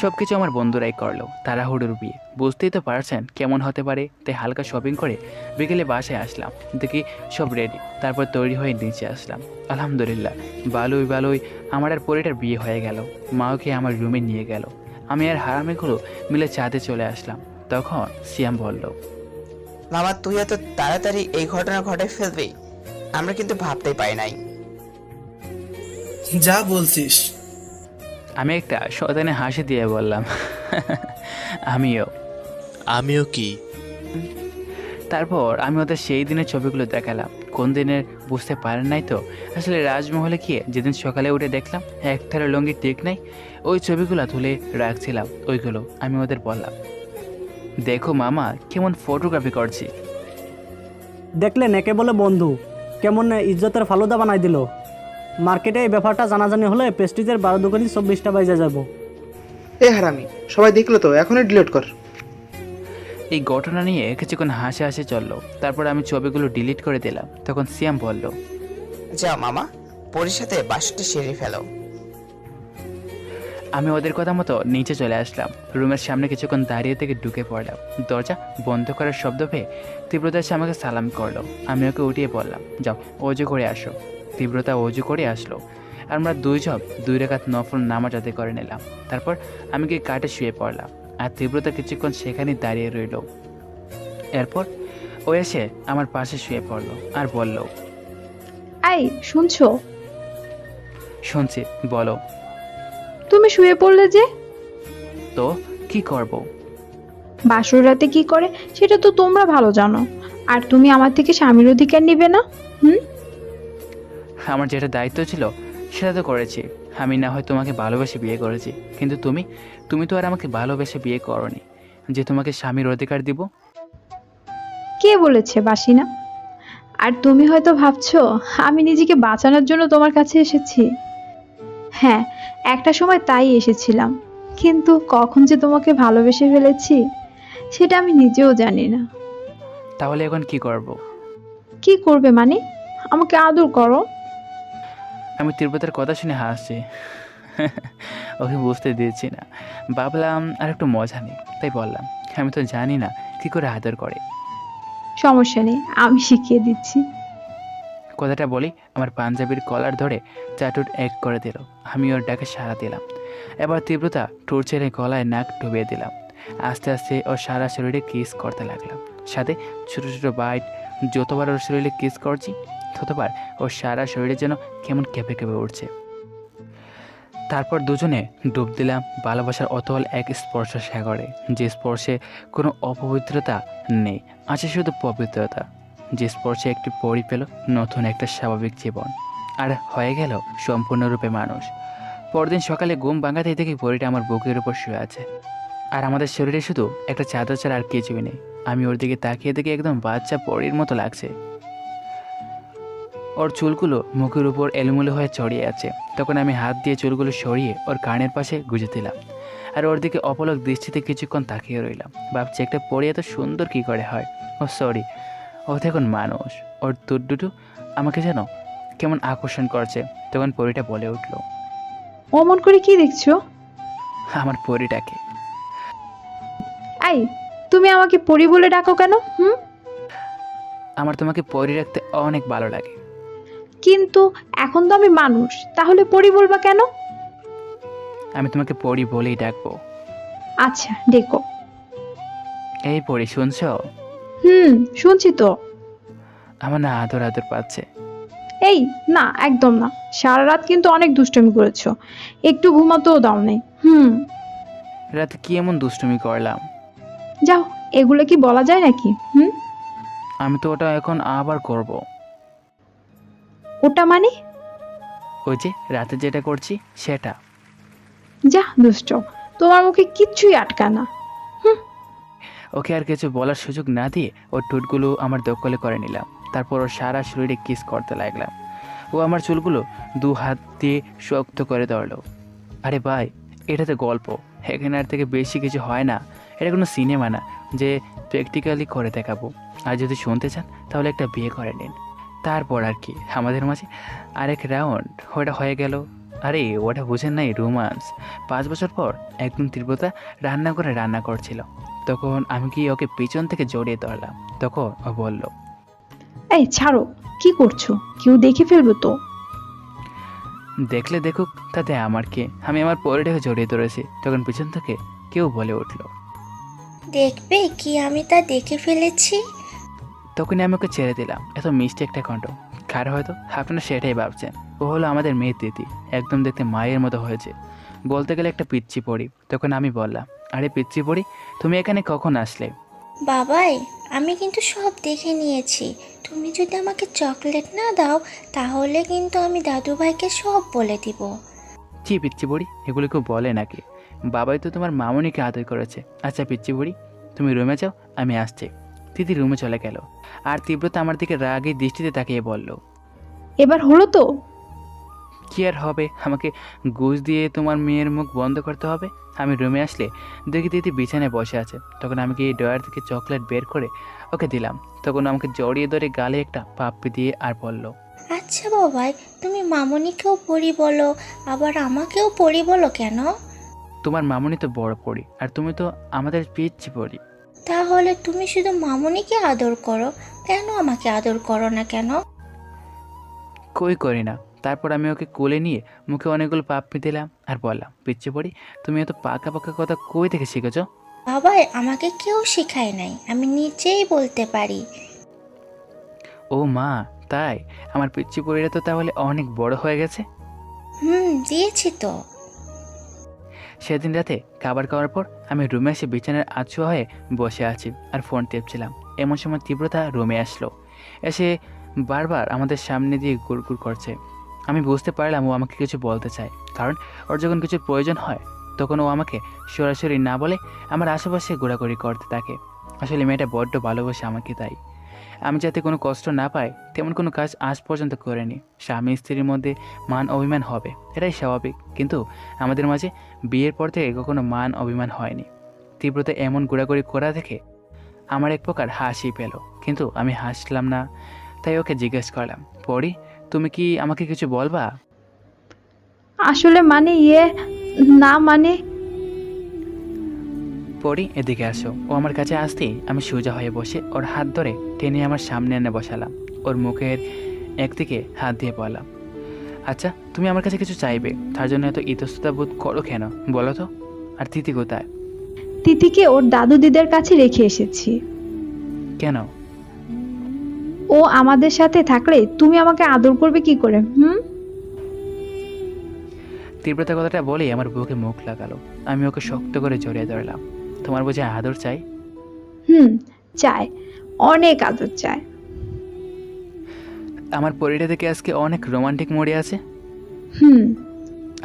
সব কিছু আমার বন্ধুরাই করলো। তাড়াহুড়োর বিয়ে, বুঝতেই তো পারছেন কেমন হতে পারে। তাই হালকা শপিং করে বিকেলে বাসায় আসলাম, দেখি সব রেডি। তারপর তৈরি হয়ে নিচে আসলাম। আলহামদুলিল্লাহ, ভালোই আমার আর পরিটার বিয়ে হয়ে গেল। মাওকে আমার রুমে নিয়ে গেল। আমি আর হারামিগুলো মিলে ছাদে চলে আসলাম। তখন সিয়াম বলল, মামা, তুই এত তাড়াতাড়ি এই ঘটনা ঘটে ফেলবি আমরা কিন্তু ভাবতেই পারি নাই। যা বলছিস। আমি একটা শয়তানে হাসি দিয়ে বললাম, আমিও কি? তারপর আমি ওদের সেই দিনের ছবিগুলো দেখালাম। কোন দিনের বুঝতে পারেন নাই তো? আসলে রাজমহলে গিয়ে যেদিন সকালে উঠে দেখলাম একটার লঙ্গি ঠিক নাই, ওই ছবিগুলো তুলে রাখছিলাম। ওইগুলো আমি ওদের বললাম, দেখো মামা কেমন ফটোগ্রাফি করছি। দেখলেন, একে বলে বন্ধু, কেমন ইজ্জতের ফালুদা বানাই দিল। মার্কেটে এই ব্যাপারটা জানাজানি হলে পেস্টিজের 12 দোকানি 24টা বাইজে যাব। এ হারামি, সবাই দেখলো তো, এখনই ডিলিট কর। এই ঘটনা নিয়ে কিছুক্ষণ হাসি চললো। তারপর আমি ছবিগুলো ডিলিট করে দিলাম। তখন সিয়াম বলল, যাও মামা, পরির সাথে বাসটা সেরে ফেলো। আমি ওদের কথা মতো নিচে চলে আসলাম। রুমের সামনে কিছুক্ষণ দাঁড়িয়ে থেকে ঢুকে পড়লাম। দরজা বন্ধ করার শব্দ পেয়ে তীব্রতা এসে আমাকে সালাম করলো। আমি ওকে উঠিয়ে বললাম, যাও অজু করে আসো। তীব্রতা অজু করে আসলো। আমরা দুইজন 2 রাকাত নফল নামাজ আদায় করে নিলাম। তারপর আমি গিয়ে কাটে শুয়ে পড়লাম। আর তীব্রতা কিছুক্ষণ সেখানেই দাঁড়িয়ে রইল। এরপর ও এসে আমার পাশে শুয়ে পড়লো আর বলল, এই শুনছো? শুনছি, বলো। তুমি শুয়ে পড়লে যে? তো কি করব? বাসর রাতে কি করে সেটা তো তোমরা ভালো জানো। আর তুমি আমার থেকে স্বামীর অধিকার নিবে না? আমার যেটা দায়িত্ব ছিল সেটা তো করেছি। আমি না হয় তোমাকে ভালোবেসে বিয়ে করেছি, কিন্তু তুমি তো আর আমাকে ভালোবেসে বিয়ে করনি যে তোমাকে স্বামীর অধিকার দিব। কে বলেছে বাসি না? আর তুমি হয়তো ভাবছো আমি নিজেকে বাঁচানোর জন্য তোমার কাছে এসেছি। হ্যাঁ, একটা সময় তাই এসেছিলাম, কিন্তু কখন যে তোমাকে ভালোবেসে ফেলেছি সেটা আমি নিজেও জানি না। তাহলে এখন কি করব? কি করবে মানে? আমাকে আদর করো। আমি তীব্রতার কথা শুনে হাসছি। ওকে বুঝতে দিয়েছি না। ভাবলাম আর একটু মজা নেই, তাই বললাম, আমি তো জানি না কি করে আদর করে। সমস্যা নেই, আমি শিখিয়ে দিচ্ছি। কথাটা বলি আমার পাঞ্জাবির কলার ধরে চাটুট এক করে দিল। আমি ওর ডাকে সাড়া দিলাম। এবার তীব্রতা ঠোঁট ছেড়ে গলায় নাক ডুবিয়ে দিলাম। আস্তে আস্তে ওর সারা শরীরে কিস করতে লাগলাম। সাথে ছোটো ছোটো বাইট। যতবার ওর শরীরে কিস করছি ততবার ওর সারা শরীরে যেন কেমন কেঁপে কেঁপে উঠছে। তারপর দুজনে ডুব দিলাম ভালোবাসার অতল এক স্পর্শ সাগরে, যে স্পর্শে কোনো অপবিত্রতা নেই, আছে শুধু পবিত্রতা। যে স্পর্শে একটি পরি পেল নতুন একটা স্বাভাবিক জীবন, আর হয়ে গেল সম্পূর্ণরূপে মানুষ। পরদিন সকালে ঘুম ভাঙাতেই দেখি পরিটা আমার বুকের উপর শুয়ে আছে। আর আমাদের শরীরে শুধু একটা চাদর ছাড়া আর কিছুই নেই। আমি ওর দিকে তাকিয়ে দেখি একদম বাচ্চা পরির মতো লাগছে। ওর চুলগুলো মুখের উপর এলোমেলো হয়ে ছড়িয়ে আছে। তখন আমি হাত দিয়ে চুলগুলো সরিয়ে ওর কানের পাশে গুঁজে দিলাম। আর ওর দিকে অপলক দৃষ্টিতে কিছুক্ষণ তাকিয়ে রইলাম। ভাবছি একটা পরি এত সুন্দর কী করে হয়। ও সরি, ও তো এখন মানুষ। ওর দুটো আমাকে যেন কেমন আকর্ষণ করছে। তখন পরিটা বলে উঠল, অমন করে কি দেখছো? আমার পরিটাকে। এই, তুমি আমাকে পরি বলে ডাকো কেন? আমার তোমাকে পরি রাখতে অনেক ভালো লাগে। কিন্তু এখন তো আমি মানুষ, তাহলে পরি বলবা কেন? আমি তোমাকে পরি বলেই ডাকবো। আচ্ছা, ডেকো। এই পরি, শুনছো? শুনছি তো। আমার না আদর আদর পাচ্ছে। এই না, একদম না। সারা রাত কিন্তু অনেক দুষ্টুমি করেছো, একটু ঘুমাতেও দাও নেই। রাতে কি এমন দুষ্টুমি করলাম? যাও, এগুলো কি বলা যায় নাকি? আমি তো ওটা এখন আবার করব। ওটা মানে? ওই যে রাতে যেটা করছি সেটা। যা দুষ্ট, তোমার মুখে কিচ্ছুই আটকায় না। ওকে আর কিছু বলার সুযোগ না দিয়ে ওর ঠোঁটগুলো আমার দখলে করে নিলাম। তারপর ওর সারা শরীরে কিস করতে লাগলাম। ও আমার চুলগুলো 2 হাত দিয়ে শক্ত করে ধরলো। আরে ভাই, এটা তো গল্প, এখানে আর থেকে বেশি কিছু হয় না। এটা কোনো সিনেমা না যে প্র্যাকটিক্যালি করে দেখাবো। আর যদি শুনতে চান তাহলে একটা বিয়ে করে নিন। তারপর আর কি আমাদের মাঝে আরেক রাউন্ড ওটা হয়ে গেল। আরে ওটা বুঝেন নাই, রোমান্স। 5 বছর পর একদম তীব্রতা রান্না করে রান্না করছিল। তখন আমি কি ওকে পিছন থেকে জড়িয়ে ধরলাম। তখন ও বলল, এই ছাড়ো, কি করছো? কেউ দেখে ফেলবো তো। দেখলে দেখুক, তাতে আমার কি। আমি আমার পরিটাকে জড়িয়ে ধরেছি। তখন পিছন থেকে কেউ বলে উঠল, দেখবে কি আমি তা দেখে ফেলেছি। তখনই আমি ওকে ছেড়ে দিলাম। এত মিষ্টি একটা কণ্ঠ, কার হয়তো আপনারা সেটাই ভাবছেন। ও হলো আমাদের মেয়ের দিদি, একদম দেখতে মায়ের মতো হয়েছে, বলতে গেলে একটা পিচ্চি পড়ি। তখন আমি বললাম, আরে পিচ্চি পড়ি, তুমি এখানে কখন আসলে? বাবাই, আমি কিন্তু সব দেখে নিয়েছি। তুমি যদি আমাকে চকলেট না দাও তাহলে কিন্তু আমি দাদু ভাইকে সব বলে দিব। জি পিচ্চি বুড়ি, এগুলো কেউ বলে নাকি? বাবাই তো তোমার মামনিকে আদর করেছে। আচ্ছা পিচ্চি বুড়ি, তুমি রুমে যাও, আমি আসছি। দিদি রুমে চলে গেল। আর তীব্রতা আমার দিকে রাগী দৃষ্টিতে তাকিয়ে বলল, এবার হলো তো? কি আর হবে, আমাকে ঘুষ দিয়ে তোমার মেয়ের মুখ বন্ধ করতে হবে? আমি রুমে আসলে দেখি দিদি বিছানায় বসে আছে। তখন আমি গিয়ে ড্রয়ার থেকে চকলেট বের করে ওকে দিলাম। তখন আমাকে জড়িয়ে ধরে গালে একটা পাপ্পি দিয়ে আর বলল, আচ্ছা বাবাই, তুমি মামনিকেও পড়ি বলো, আবার আমাকেও পড়ি বলো কেন? তোমার মামনি তো বড় পড়ি, আর তুমি তো আমাদের পিচ্চি পড়ি। তাহলে তুমি শুধু মামনিকে আদর করো, কেন আমাকে আদর করো না কেন? কই করি না। তারপর আমি ওকে কোলে নিয়ে মুখে অনেকগুলো পাপ্পি দিলাম আর বললাম, পিচ্চি পড়ি, তুমি এত পাকা পাকা কথা কই থেকে শিখেছ? বাবাই, আমাকে কেউ শেখায় নাই, আমি নিজেই বলতে পারি। ও মা, তাই? আমার পিচ্চি পড়িটা তো তাহলে অনেক বড় হয়ে গেছে। দিয়েছি তো। সেদিন রাতে খাবার খাওয়ার পর আমি রুমে এসে বিছানার আঁচুয়া হয়ে বসে আছি আর ফোন টিপছিলাম। এমন সময় তীব্রতা রুমে আসলো। এসে বারবার আমাদের সামনে দিয়ে গুড়গুড় করছে। আমি বুঝতে পারলাম ও আমাকে কিছু বলতে চায়, কারণ ওর যখন কিছুর প্রয়োজন হয় তখন ও আমাকে সরাসরি না বলে আমার আশেপাশে ঘোরাঘুরি করতে থাকে। আসলে মেয়েটা বড্ড ভালোবাসে আমাকে, তাই আমি যাতে কোনো কষ্ট না পাই তেমন কোনো কাজ আজ পর্যন্ত করিনি। স্বামী স্ত্রীর মধ্যে মান অভিমান হবে, এটাই স্বাভাবিক, কিন্তু আমাদের মাঝে বিয়ের পর থেকে কখনো মান অভিমান হয়নি। তীব্রতা এমন ঘোরাঘুরি করা দেখে আমার এক প্রকার হাসি পেল, কিন্তু আমি হাসলাম না। তাই ওকে জিজ্ঞেস করলাম, পড়ি, তুমি কি আমাকে কিছু বলবা? আসলে মানে না মানে। পড়ি, এদিকে আসো। ও আমার কাছে আসতেই আমি সোজা হয়ে বসে ওর হাত ধরে টেনে আমার সামনে এনে বসালাম। ওর মুখের একদিকে হাত দিয়ে বললাম, আচ্ছা তুমি আমার কাছে কিছু চাইবে, তার জন্য এত ইতস্ততা বোধ করো কেন বলো তো? আর তিথি কোথায়? তিথিকে ওর দাদু দিদার কাছে রেখে এসেছি। কেন? ও আমাদের সাথে থাকলে তুমি আমাকে আদর করবে কি করে? তীব্রতা কথাটা বলেই আমার বুকে মুখ লাগালো। আমি ওকে শক্ত করে জড়িয়ে ধরলাম। তোমার বুঝে আদর চাই? চাই, অনেক আদর চাই। আমার পরিটা থেকে আজকে অনেক রোমান্টিক মোড়ে আছে।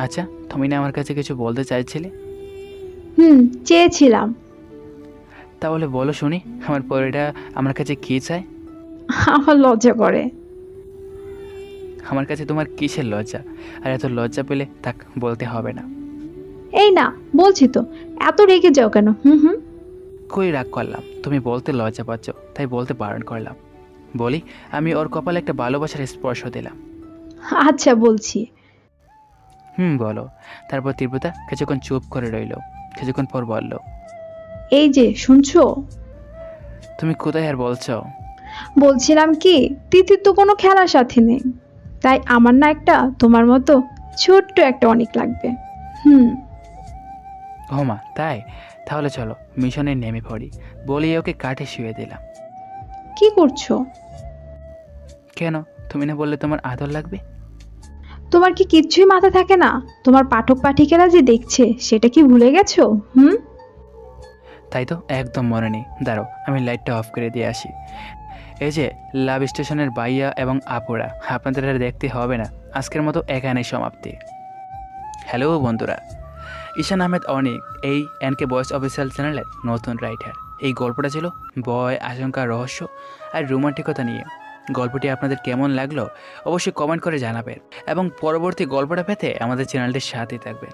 আচ্ছা, তুমি না আমার কাছে কিছু বলতে চাইছিলে? চেয়েছিলাম। তাহলে বলো শুনি, আমার পরিটা আমার কাছে কী চায়? আমার লজ্জা করে। আমার কাছে তোমার কিসের লজ্জা? আর এত লজ্জা পেলে থাক, বলতে হবে না। এই না, বলছি তো, এত রেগে যাও কেন? কই রাগ করলাম? তুমি বলতে লজ্জা পাচ্ছ তাই বলতে বারণ করলাম। বলি, আমি ওর কপালে একটা ভালোবাসার স্পর্শ দিলাম। আচ্ছা বলছি। বলো। তারপর তীব্রতা কিছুক্ষণ চুপ করে রইল। কিছুক্ষণ পর বলল, এই যে শুনছো? তুমি কোথায় আর বলছো? বলছিলাম কি, তিথির তো কোনো খেলার সাথী নেই, তাই আমার না একটা তোমার মতো ছোট্ট একটা অনেক লাগবে। ও মা, তাই? তাহলে চলো মিশনে নেমে পড়ি। বলি ওকে কাঠে শুয়ে দিলাম। কি করছো? কেন, তুমি না বললে তোমার আদর লাগবে? তোমার কি কিচ্ছুই মাথা থাকে না? তোমার পাঠক পাঠিকেরা যে দেখছে সেটা কি ভুলে গেছো? তাই তো, একদম মনে নেই। দাঁড়াও, আমি লাইটটা অফ করে দিয়ে আসি। এই যে লাভ স্টেশনের বাইয়া এবং আপুরা, আপনাদের আর দেখতে হবে না। আজকের মতো এখানেই সমাপ্তি। হ্যালো বন্ধুরা, ঈশান আহমেদ অনিক এই এনকে বয়েস অফিসিয়াল চ্যানেলের নতুন রাইটার। এই গল্পটা ছিল ভয়, আশঙ্কা, রহস্য আর রোমান্টিকতা নিয়ে। গল্পটি আপনাদের কেমন লাগলো অবশ্যই কমেন্ট করে জানাবেন এবং পরবর্তী গল্পটা পেতে আমাদের চ্যানেলটির সাথেই থাকবেন।